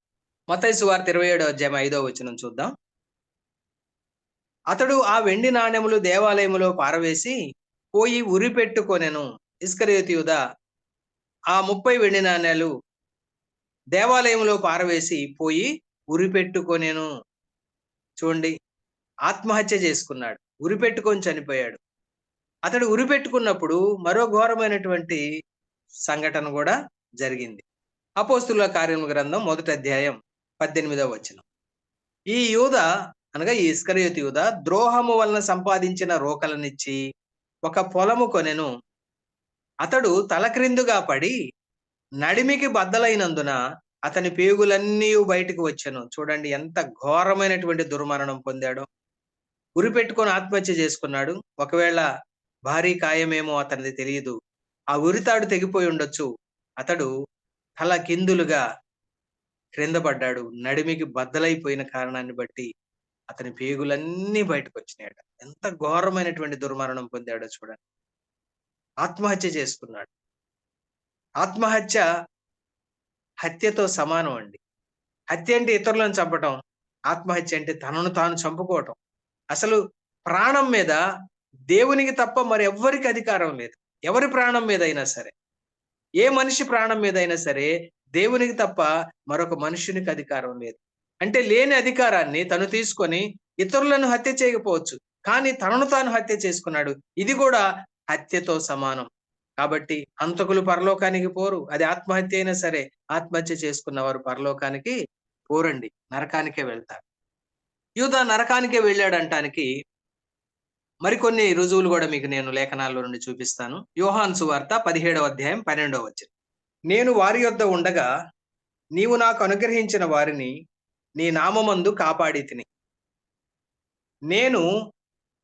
మత్తయి సువార్త 27వ అధ్యాయం 5వ వచనం చూద్దాం. అతడు ఆ వెండి నాణెములు దేవాలయములో పారవేసి పోయి ఉరి పెట్టుకొనెను. ఇస్కరియోతు యూదా ఆ 30 వెండి నాణేలు దేవాలయంలో పారవేసి పోయి ఉరి పెట్టుకొనెను. చూడండి, ఆత్మహత్య చేసుకున్నాడు, ఉరి పెట్టుకొని చనిపోయాడు. అతడు ఉరి పెట్టుకున్నప్పుడు మరో ఘోరమైనటువంటి సంఘటన కూడా జరిగింది. అపోస్తుల కార్యముల గ్రంథం 1వ అధ్యాయం 18వ వచనం. ఈ యూదా అనగా ఈ ఇస్కరియోతు యూదా ద్రోహము వలన సంపాదించిన రోకలనిచ్చి ఒక పొలము కొనెను. అతడు తలక్రిందుగా పడి నడిమికి బద్దలైనందున అతని పేగులన్నీ బయటకు వచ్చెను. చూడండి ఎంత ఘోరమైనటువంటి దుర్మరణం పొందాడో. ఉరి పెట్టుకొని ఆత్మహత్య చేసుకున్నాడు. ఒకవేళ భారీ కాయమేమో అతనిది తెలియదు. ఆ ఉరితాడు తెగిపోయి ఉండొచ్చు. అతడు తల కిందులుగా క్రింద పడ్డాడు. నడిమికి బద్దలైపోయిన కారణాన్ని బట్టి అతని పేగులన్నీ బయటకొచ్చినాయట. ఎంత ఘోరమైనటువంటి దుర్మరణం పొందాడో చూడండి. ఆత్మహత్య చేసుకున్నాడు. ఆత్మహత్య హత్యతో సమానం అండి. హత్య అంటే ఇతరులను చంపటం. ఆత్మహత్య అంటే తనను తాను చంపుకోవటం. అసలు ప్రాణం మీద దేవునికి తప్ప మరెవ్వరికి అధికారం లేదు. ఎవరి ప్రాణం మీదైనా సరే. ఏ మనిషి ప్రాణం మీదైనా సరే దేవునికి తప్ప మరొక మనుష్యునికి అధికారం లేదు. అంటే లేని అధికారాన్ని తను తీసుకొని ఇతరులను హత్య చేయకపోవచ్చు. కానీ తనను తాను హత్య చేసుకున్నాడు. ఇది కూడా హత్యతో సమానం. కాబట్టి హంతకులు పరలోకానికి పోరు. అది ఆత్మహత్య అయినా సరే ఆత్మహత్య చేసుకున్న వారు పరలోకానికి పోరండి. నరకానికే వెళ్తారు. యూదా నరకానికే వెళ్ళాడంటానికి మరికొన్ని రుజువులు కూడా మీకు నేను లేఖనాల్లో నుండి చూపిస్తాను. యోహాను సువార్త 17వ అధ్యాయం 12వ వచనం. నేను వారి యొద్ద ఉండగా నీవు నాకు అనుగ్రహించిన వారిని నీ నామమందు కాపాడితిని. నేను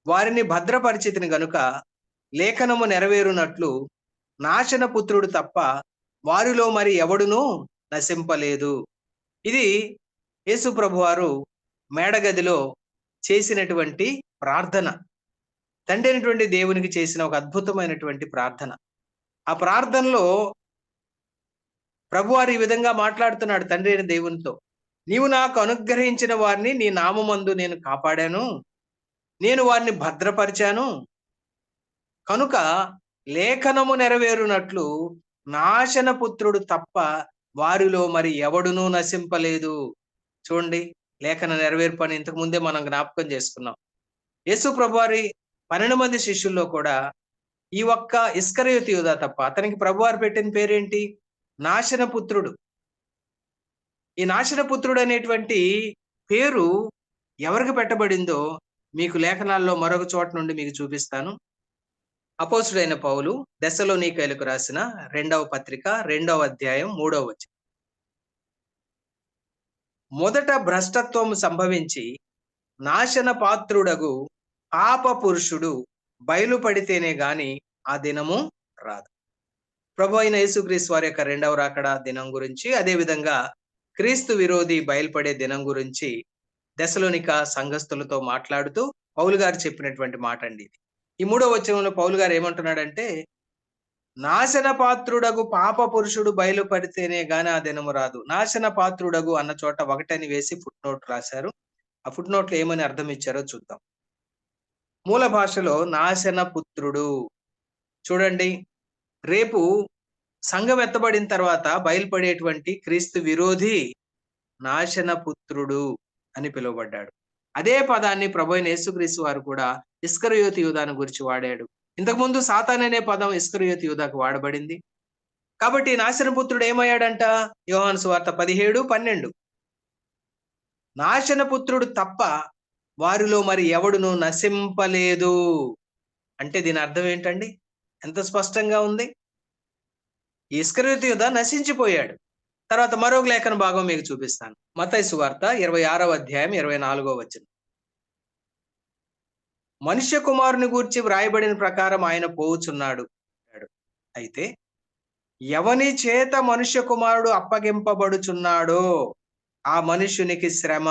వారిని భద్రపరిచితిని గనుక లేఖనము నెరవేరునట్లు నాశన పుత్రుడు తప్ప వారిలో మరి ఎవడునూ నశింపలేదు. ఇది యేసు ప్రభువారు మేడగదిలో చేసినటువంటి ప్రార్థన. తండ్రి అయినటువంటి దేవునికి చేసిన ఒక అద్భుతమైనటువంటి ప్రార్థన. ఆ ప్రార్థనలో ప్రభువారు ఈ విధంగా మాట్లాడుతున్నాడు తండ్రి అయిన దేవునితో. నీవు నాకు అనుగ్రహించిన వారిని నీ నామమందు నేను కాపాడాను. నేను వారిని భద్రపరిచాను. కనుక లేఖనము నెరవేరునట్లు నాశన పుత్రుడు తప్ప వారిలో మరి ఎవడునూ నశింపలేదు. చూడండి, లేఖన నెరవేర్పు అని ఇంతకు ముందే మనం జ్ఞాపకం చేసుకున్నాం. యేసు ప్రభువారి 12 మంది శిష్యుల్లో కూడా ఈ ఒక్క ఇస్కరియోతు యూదా తప్ప, అతనికి ప్రభువారు పెట్టిన పేరేంటి? నాశన పుత్రుడు. ఈ నాశన పుత్రుడు అనేటువంటి పేరు ఎవరికి పెట్టబడిందో మీకు లేఖనాల్లో మరొక చోట నుండి మీకు చూపిస్తాను. అపోస్తుడైన పౌలు దెస్సలోనికైలకు రాసిన 2వ పత్రిక 2వ అధ్యాయం 3వ వచనం. మొదట భ్రష్టత్వము సంభవించి నాశన పాత్రుడగు పాప పురుషుడు బయలుపడితేనే గాని ఆ దినము రాదు. ప్రభు అయిన యేసుక్రీస్తు వారి యొక్క 2వ రాకడ దినం గురించి, అదే విధంగా క్రీస్తు విరోధి బయలుపడే దినం గురించి దెస్సలోనిక సంఘస్థులతో మాట్లాడుతూ పౌలు గారు చెప్పినటువంటి మాట అండి ఇది. ఈ 3వ వచనంలో పౌలు గారు ఏమంటున్నాడంటే, నాశన పాత్రుడగు పాప పురుషుడు బయలుపడితేనే గాని ఆ దినము రాదు. నాశన పాత్రుడగు అన్న చోట ఒకటని వేసి ఫుట్ నోట్ రాశారు. ఆ ఫుట్ నోట్లో ఏమని అర్థం ఇచ్చారో చూద్దాం. మూల భాషలో నాశన పుత్రుడు. చూడండి, రేపు సంఘం ఎత్తబడిన తర్వాత బయలుపడేటువంటి క్రీస్తు విరోధి నాశన పుత్రుడు అని పిలువబడ్డాడు. అదే పదాన్ని ప్రభు అయిన యేసుక్రీస్తు వారు కూడా ఇస్కరియోతు యూదాను గురించి వాడాడు. ఇంతకుముందు సాతాన్ అనే పదం ఇస్కరియోతు యూదాకు వాడబడింది. కాబట్టి నాశన పుత్రుడు ఏమయ్యాడంట? యోహాను సువార్త 17:12. నాశన పుత్రుడు తప్ప వారిలో మరి ఎవడును నశింపలేదు. అంటే దీని అర్థం ఏంటండి? ఎంత స్పష్టంగా ఉంది. ఇస్కరియోతు యూదా నశించిపోయాడు. తర్వాత మరొక లేఖన భాగం మీకు చూపిస్తాను. మత్తయి సువార్త 26వ అధ్యాయం 24వ వచనం. మనుష్య కుమారుని గూర్చి వ్రాయబడిన ప్రకారం ఆయన పోవుచున్నాడు. అయితే ఎవని చేత మనుష్య కుమారుడు అప్పగింపబడుచున్నాడో ఆ మనుష్యునికి శ్రమ.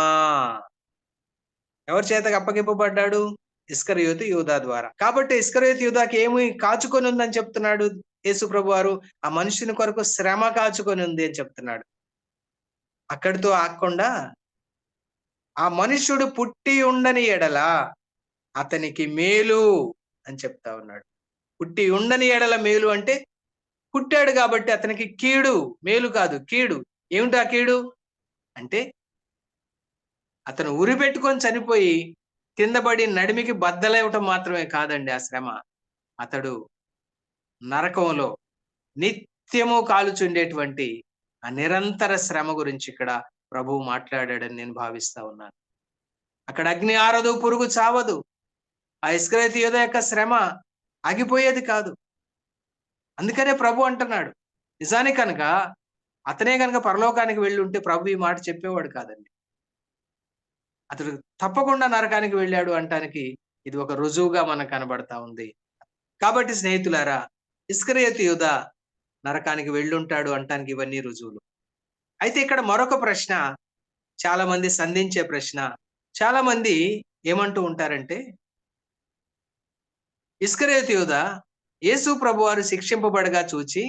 ఎవరి చేతకు అప్పగింపబడ్డాడు? ఇస్కరియోతు యూదా ద్వారా. కాబట్టి ఇస్కరియోతు యూదాకి ఏమి కాచుకొని ఉందని చెప్తున్నాడు యేసు ప్రభువారు? ఆ మనుషుని కొరకు శ్రమ కాచుకొని ఉంది అని చెప్తున్నాడు. అక్కడితో ఆగకుండా ఆ మనుష్యుడు పుట్టి ఉండని ఎడల అతనికి మేలు అని చెప్తా ఉన్నాడు. పుట్టి ఉండని ఎడల మేలు అంటే పుట్టాడు కాబట్టి అతనికి కీడు, మేలు కాదు కీడు. ఏమిటా కీడు అంటే అతను ఉరి పెట్టుకొని చనిపోయి కిందపడి నడిమికి బద్దలవ్వటం మాత్రమే కాదండి ఆ శ్రమ. అతడు నరకంలో నిత్యము కాలుచుండేటువంటి ఆ నిరంతర శ్రమ గురించి ఇక్కడ ప్రభువు మాట్లాడాడని నేను భావిస్తా ఉన్నాను. అక్కడ అగ్ని ఆరదు, పురుగు చావదు. ఆ ఇస్కరియోతు యూదా యొక్క శ్రమ ఆగిపోయేది కాదు. అందుకనే ప్రభు అంటున్నాడు, నిజానికి కనుక అతనే కనుక పరలోకానికి వెళ్ళి ఉంటే ప్రభు ఈ మాట చెప్పేవాడు కాదండి. అతడు తప్పకుండా నరకానికి వెళ్ళాడు అంటానికి ఇది ఒక రుజువుగా మనకు కనబడతా ఉంది. కాబట్టి స్నేహితులారా, ఇస్కరియోతు యూదా నరకానికి వెళ్ళుంటాడు అంటానికి ఇవన్నీ రుజువులు. అయితే ఇక్కడ మరొక ప్రశ్న, చాలా మంది సంధించే ప్రశ్న. చాలా మంది ఏమంటూ ఉంటారంటే, ఇస్కరియోతు యూదా యేసు ప్రభువారు శిక్షింపబడగా చూచి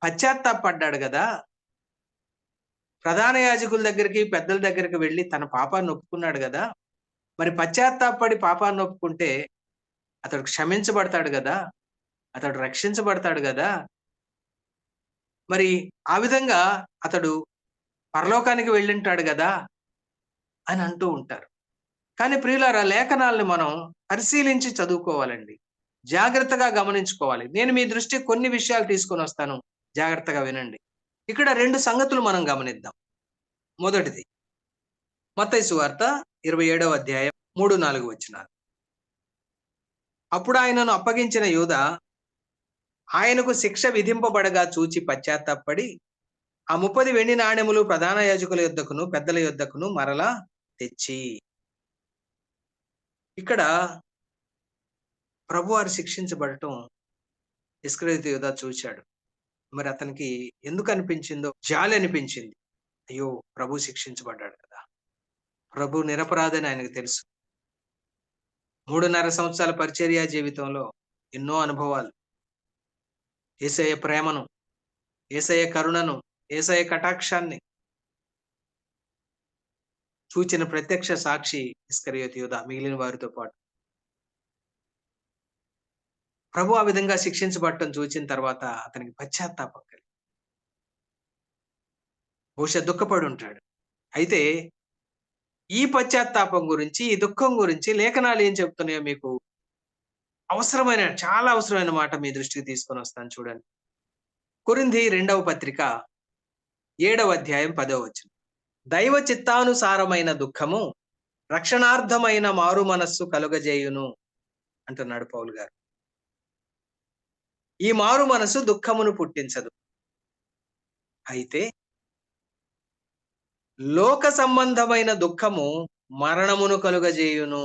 పశ్చాత్తాపపడ్డాడు గదా! ప్రధాన యాజకుల దగ్గరికి, పెద్దల దగ్గరికి వెళ్లి తన పాపాన్ని ఒప్పుకున్నాడు గదా! మరి పశ్చాత్తాపపడి పాపాన్ని ఒప్పుకుంటే అతడు క్షమించబడతాడు గదా! అతడు రక్షించబడతాడు గదా! మరి ఆ విధంగా అతడు పరలోకానికి వెళ్ళుంటాడు గదా! అని అంటూ ఉంటారు. కానీ ప్రియులారా, లేఖనాలను మనం పరిశీలించి చదువుకోవాలండి. జాగ్రత్తగా గమనించుకోవాలి. నేను మీ దృష్టికి కొన్ని విషయాలు తీసుకొనొస్తాను. జాగ్రత్తగా వినండి. ఇక్కడ 2 సంగతులు మనం గమనిద్దాం. మొదటిది, మత్తయి సువార్త 27వ అధ్యాయం 3, 4 వచనాలు. అప్పుడు ఆయనను అప్పగించిన యూదా ఆయనకు శిక్ష విధింపబడగా చూచి పశ్చాత్తాపపడి ఆ 30 వెండి నాణెములు ప్రధాన యాజకుల యొద్దకును, పెద్దల యొద్దకును మరలా తెచ్చి. ఇక్కడ ప్రభువారు శిక్షించబడటం ఇస్కరియోతు యూదా చూశాడు. మరి అతనికి ఎందుకు అనిపించిందో, జాలి అనిపించింది. అయ్యో! ప్రభు శిక్షించబడ్డాడు కదా! ప్రభు నిరపరాధని ఆయనకు తెలుసు. 3.5 సంవత్సరాల పరిచర్య జీవితంలో ఎన్నో అనుభవాలు. యేసయ్య ప్రేమను, యేసయ్య కరుణను, యేసయ్య కటాక్షాన్ని చూచిన ప్రత్యక్ష సాక్షి ఇస్కరియోతు యూదా మిగిలిన వారితో పాటు. ప్రభు ఆ విధంగా శిక్షించబడటం చూచిన తర్వాత అతనికి పశ్చాత్తాపం కలిగింది. బహుశా దుఃఖపడి ఉంటాడు. అయితే ఈ పశ్చాత్తాపం గురించి, ఈ దుఃఖం గురించి లేఖనాలు ఏం చెప్తున్నాయో మీకు చాలా అవసరమైన మాట మీ దృష్టికి తీసుకొనొస్తాను చూడండి. కొరింథీ 2వ పత్రిక 7వ అధ్యాయం 10వ వచనం. దైవ చిత్తానుసారమైన దుఃఖము రక్షణార్థమైన మారు మనస్సు కలుగజేయును అంటున్నాడు పౌలు గారు. ఈ మారు మనస్సు దుఃఖమును పుట్టించదు. అయితే లోక సంబంధమైన దుఃఖము మరణమును కలుగజేయును.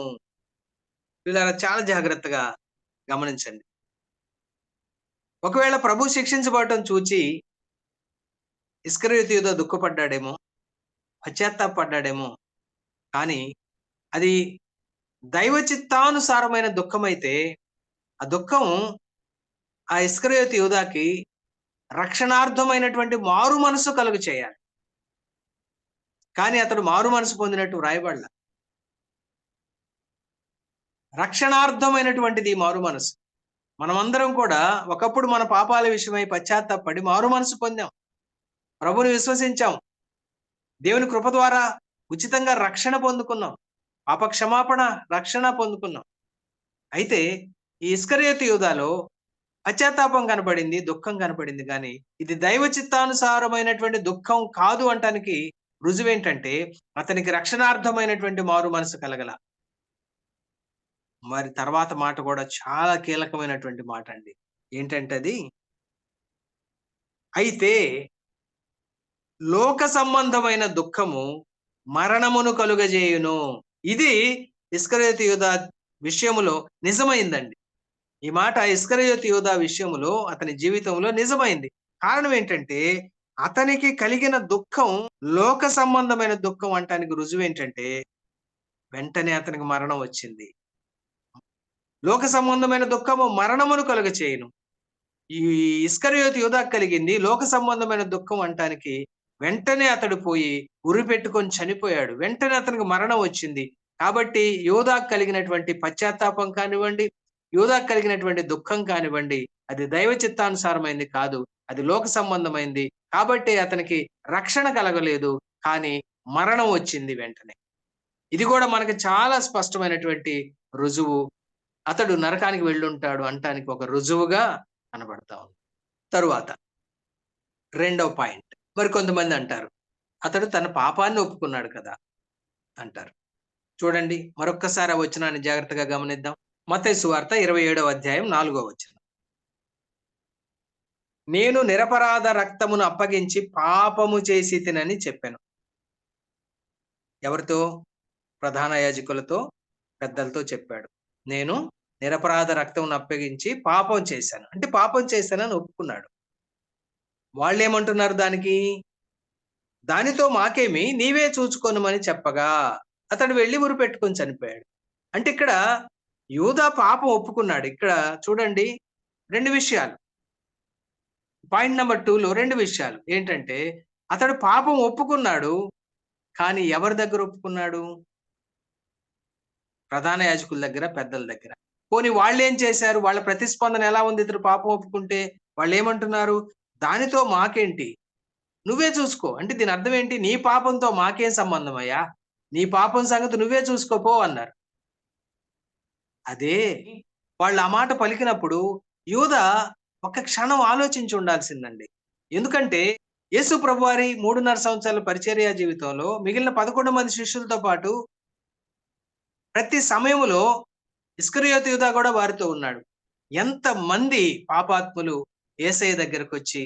వీళ్ళ చాలా జాగ్రత్తగా గమనించండి. ఒకవేళ ప్రభు శిక్షించబడటం చూచి ఇస్కరియోతు యూదా దుఃఖపడ్డాడేమో, పశ్చాత్తాపపడ్డాడేమో. కానీ అది దైవ చిత్తానుసారమైన దుఃఖమైతే ఆ దుఃఖం ఆ ఇస్కరియోతు యూదాకి రక్షణార్థమైనటువంటి మారు మనసు కలుగ చేయాలి. కానీ అతడు మారు మనసు పొందినట్టు వ్రాయబడల. రక్షణార్థమైనటువంటిది మారు మనసు. మనమందరం కూడా ఒకప్పుడు మన పాపాల విషయమై పశ్చాత్తాపపడి మారు మనసు పొందాం. ప్రభుని విశ్వసించాం. దేవుని కృప ద్వారా ఉచితంగా రక్షణ పొందుకున్నాం. పాప క్షమాపణ, రక్షణ పొందుకున్నాం. అయితే ఈ ఇస్కరియోతు యూదాలో పశ్చాత్తాపం కనపడింది, దుఃఖం కనపడింది. కానీ ఇది దైవ చిత్తానుసారమైనటువంటి దుఃఖం కాదు అంటానికి రుజువేంటంటే అతనికి రక్షణార్థమైనటువంటి మారు మనసు కలగల. మరి తర్వాత మాట కూడా చాలా కీలకమైనటువంటి మాట అండి. ఏంటంటే అది, అయితే లోక సంబంధమైన దుఃఖము మరణమును కలుగజేయును. ఇది ఇస్కరియోతు యూదా విషయములో నిజమైందండి. ఈ మాట ఇస్కరియోతు యూదా విషయములో అతని జీవితంలో నిజమైంది. కారణం ఏంటంటే అతనికి కలిగిన దుఃఖం లోక సంబంధమైన దుఃఖం అంటానికి రుజువేంటంటే వెంటనే అతనికి మరణం వచ్చింది. లోక సంబంధమైన దుఃఖము మరణమును కలుగచేయును. ఈ ఇస్కరియోతు యూదాకు కలిగింది లోక సంబంధమైన దుఃఖం అంటానికి వెంటనే అతడు పోయి ఉరి పెట్టుకొని చనిపోయాడు. వెంటనే అతనికి మరణం వచ్చింది. కాబట్టి యూదాకు కలిగినటువంటి పశ్చాత్తాపం కానివ్వండి, యూదాకు కలిగినటువంటి దుఃఖం కానివ్వండి, అది దైవ చిత్తానుసారమైంది కాదు, అది లోక సంబంధమైంది. కాబట్టి అతనికి రక్షణ కలగలేదు, కానీ మరణం వచ్చింది వెంటనే. ఇది కూడా మనకి చాలా స్పష్టమైనటువంటి రుజువు. అతడు నరకానికి వెళ్ళుంటాడు అంటానికి ఒక రుజువుగా కనబడతా ఉంది. తరువాత 2వ పాయింట్. మరి కొంతమంది అంటారు, అతడు తన పాపాన్ని ఒప్పుకున్నాడు కదా అంటారు. చూడండి, మరొక్కసారి ఆ వచనాన్ని జాగ్రత్తగా గమనిద్దాం. మత్తయి సువార్త 27వ అధ్యాయం 4వ వచనం. నేను నిరపరాధ రక్తమును అప్పగించి పాపము చేసి తినని చెప్పాను. ఎవరితో? ప్రధాన యాజకులతో, పెద్దలతో చెప్పాడు. నేను నిరపరాధ రక్తమును అప్పగించి పాపం చేశాను. అంటే పాపం చేశానని ఒప్పుకున్నాడు. వాళ్ళేమంటున్నారు దానికి? దానితో మాకేమి, నీవే చూచుకొనుమని చెప్పగా అతడు వెళ్లి ఉరిపెట్టుకొని చనిపోయాడు. అంటే ఇక్కడ యూదా పాపం ఒప్పుకున్నాడు. ఇక్కడ చూడండి 2 విషయాలు. పాయింట్ నంబర్ 2లో 2 విషయాలు. ఏంటంటే అతడు పాపం ఒప్పుకున్నాడు. కానీ ఎవరి దగ్గర ఒప్పుకున్నాడు? ప్రధాన యాజకుల దగ్గర, పెద్దల దగ్గర. పోనీ వాళ్ళేం చేశారు? వాళ్ళ ప్రతిస్పందన ఎలా ఉంది ఇతడు పాపం ఒప్పుకుంటే? వాళ్ళేమంటున్నారు? దానితో మాకేంటి? నువ్వే చూసుకో. అంటే దీని అర్థం ఏంటి? నీ పాపంతో మాకేం సంబంధమయ్యా? నీ పాపం సంగతి నువ్వే చూసుకో పో అన్నారు. అదే వాళ్ళు ఆ మాట పలికినప్పుడు యూదా ఒక్క క్షణం ఆలోచించి ఉండాల్సిందండి. ఎందుకంటే యేసు ప్రభువారి 3.5 సంవత్సరాల పరిచర్య జీవితంలో మిగిలిన 11 మంది శిష్యులతో పాటు ప్రతి సమయములో ఇస్కరియోతు యూదా గూడా వారితో ఉన్నాడు. ఎంతమంది పాపాత్ములు యేసయ్య దగ్గరకొచ్చి,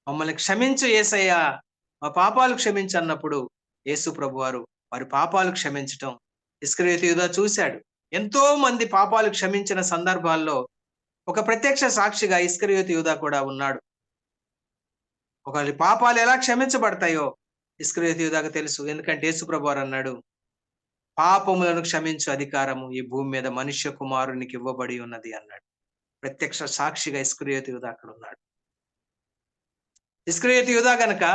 "మమ్మల్ని క్షమించు యేసయ్యా, మా పాపాలు క్షమించు" అన్నప్పుడు యేసు ప్రభువారు వారి పాపాలు క్షమించటం ఇస్కరియోతు యూదా చూశాడు. ఎంతో మంది పాపాలు క్షమించిన సందర్భాల్లో ఒక ప్రత్యక్ష సాక్షిగా ఇస్కరియోతు యూదా కూడా ఉన్నాడు. ఒకరి పాపాలు ఎలా క్షమించబడతాయో ఇస్కరియోతు యూదాకు తెలుసు. ఎందుకంటే యేసు ప్రభువారు అన్నాడు, పాపములను క్షమించు అధికారము ఈ భూమి మీద మనుష్య కుమారునికి ఇవ్వబడి ఉన్నది అన్నాడు. ప్రత్యక్ష సాక్షిగా ఇస్కరియోతు యూదా అక్కడ ఉన్నాడు. ఇస్కరియోతు యూదా గనక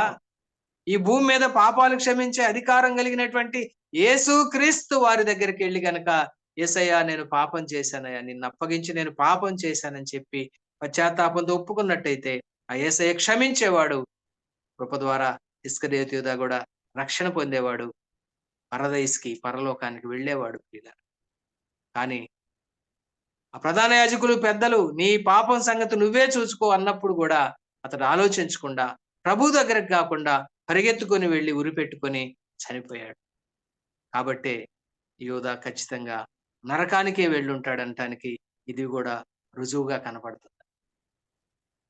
ఈ భూమి మీద పాపాలు క్షమించే అధికారం కలిగినటువంటి యేసుక్రీస్తు వారి దగ్గరికి వెళ్లి గనక, యేసయ్యా నేను పాపం చేశానయ్యా, నిన్ను అప్పగించి నేను పాపం చేశానని చెప్పి పశ్చాత్తాపంతో ఒప్పుకున్నట్టయితే ఆ యేసయ్య క్షమించేవాడు. కృప ద్వారా ఇస్కరియోతు యూదా కూడా రక్షణ పొందేవాడు. పరదైస్‌కి, పరలోకానికి వెళ్ళేవాడు ప్రియులారా. కానీ ఆ ప్రధాన యాజకులు, పెద్దలు నీ పాపం సంగతి నువ్వే చూసుకో అన్నప్పుడు గూడా అతడు ఆలోచించకుండా ప్రభు దగ్గరికి కాకుండా పరిగెత్తుకొని వెళ్లి ఉరిపెట్టుకొని చనిపోయాడు. కాబట్టే యూదా ఖచ్చితంగా నరకానికే వెళ్ళుంటాడనటానికి ఇది గూడా రుజువుగా కనపడుతుంది.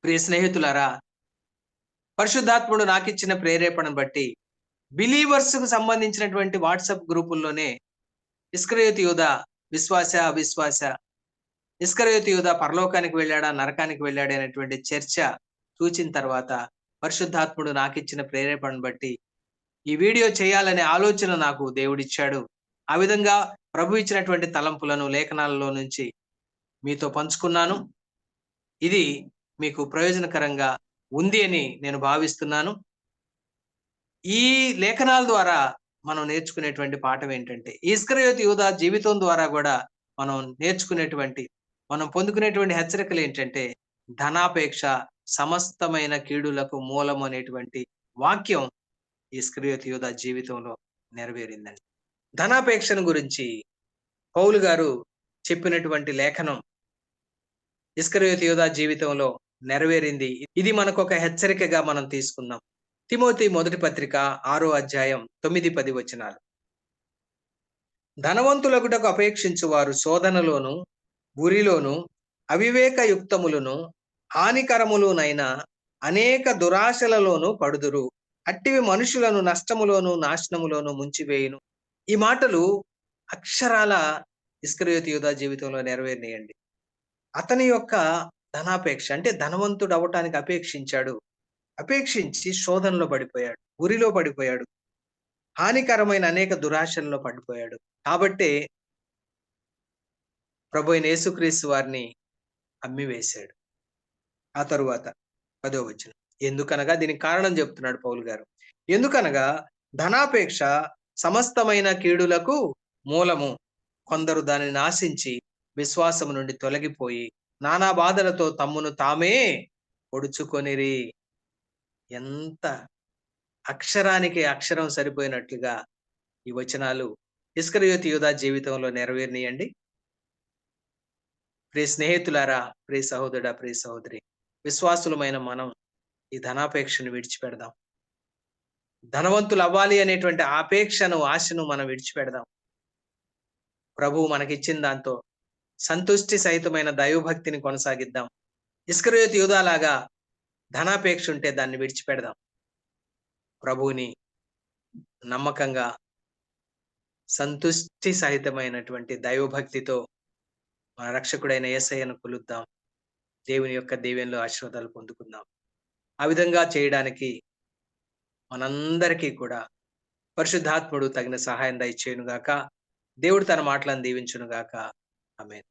ప్రియ స్నేహితులారా, పరిశుద్ధాత్ముడు నాకిచ్చిన ప్రేరేపణను బట్టి బిలీవర్స్‌కు సంబంధించినటువంటి వాట్సాప్ గ్రూపుల్లోనే ఇస్కరియోతు యూదా విశ్వాస, అవిశ్వాస, ఇస్కరియోతు యూదా పరలోకానికి వెళ్ళాడా? నరకానికి వెళ్ళాడా? అనేటువంటి చర్చ చూచిన తర్వాత పరిశుద్ధాత్ముడు నాకిచ్చిన ప్రేరేపణను బట్టి ఈ వీడియో చేయాలనే ఆలోచన నాకు దేవుడిచ్చాడు. ఆ విధంగా ప్రభు ఇచ్చినటువంటి తలంపులను లేఖనాలలో నుంచి మీతో పంచుకున్నాను. ఇది మీకు ప్రయోజనకరంగా ఉంది అని నేను భావిస్తున్నాను. ఈ లేఖనాల ద్వారా మనం నేర్చుకునేటువంటి పాఠం ఏంటంటే, ఇస్కరియోతు యూదా జీవితం ద్వారా గూడా మనం నేర్చుకునేటువంటి, మనం పొందుకునేటువంటి హెచ్చరికలేంటంటే, ధనాపేక్ష సమస్తమైన కీడులకు మూలం అనేటువంటి వాక్యం ఇస్కరియోతు యూదా జీవితంలో నెరవేరిందండి. ధనాపేక్షను గురించి పౌలు గారు చెప్పినటువంటి లేఖనం ఇస్కరియోతు యూదా జీవితంలో నెరవేరింది. ఇది మనకొక హెచ్చరికగా మనం తీసుకుందాం. తిమోతి మొదటి పత్రిక 6వ అధ్యాయం 9, 10 వచనాలు. ధనవంతులగుటకు అపేక్షించు వారు శోధనలోను, ఉరిలోను, అవివేక యుక్తములను, హానికరములునైన అనేక దురాశలలోను పడుదురు. అట్టివి మనుషులను నష్టములోను, నాశనములోను ముంచివేయును. ఈ మాటలు అక్షరాల ఇస్కరియోతు యూదా జీవితంలో నెరవేరినాయండి. అతని యొక్క ధనాపేక్ష అంటే ధనవంతుడు అవ్వటానికి అపేక్షించాడు. అపేక్షించి శోధనలో పడిపోయాడు. ఉరిలో పడిపోయాడు. హానికరమైన అనేక దురాశల్లో పడిపోయాడు. కాబట్టే ప్రభువైన యేసుక్రీస్తు వారిని అమ్మివేశాడు. ఆ తరువాత 10వ వచనం. ఎందుకనగా దీనికి కారణం చెప్తున్నాడు పౌలు గారు. ఎందుకనగా ధనాపేక్ష సమస్తమైన కీడులకు మూలము. కొందరు దానిని ఆశించి విశ్వాసము నుండి తొలగిపోయి నానా బాధలతో తమ్మును తామే పొడుచుకొనిరి. ఎంత అక్షరానికి అక్షరం సరిపోయినట్లుగా ఈ వచనాలు ఇస్కరియోతు యూదా జీవితంలో నెరవేరినాయండి. ప్రియ స్నేహితులారా, ప్రియ సహోదరుడా, ప్రియ సహోదరి, విశ్వాసులమైన మనం ఈ ధనాపేక్షను విడిచిపెడదాం. ధనవంతులు అవ్వాలి అనేటువంటి ఆపేక్షను, ఆశను మనం విడిచిపెడదాం. ప్రభువు మనకిచ్చిన దాంతో సంతుష్టి సహితమైన దైవభక్తిని కొనసాగిద్దాం. ఇస్కరియోతు యూదాలాగా ధనాపేక్ష ఉంటే దాన్ని విడిచిపెడదాం. ప్రభువుని నమ్మకంగా సంతుష్టి సహితమైనటువంటి దైవభక్తితో మన రక్షకుడైన యేసయ్యను కొలుద్దాం. దేవుని యొక్క దీవెనలు, ఆశీర్వాదాలు పొందుకుందాం. ఆ విధంగా చేయడానికి మనందరికీ కూడా పరిశుద్ధాత్ముడు తగిన సహాయం దయచేయును గాక. దేవుడు తన మాటలను దీవించును గాక. ఆమేన్.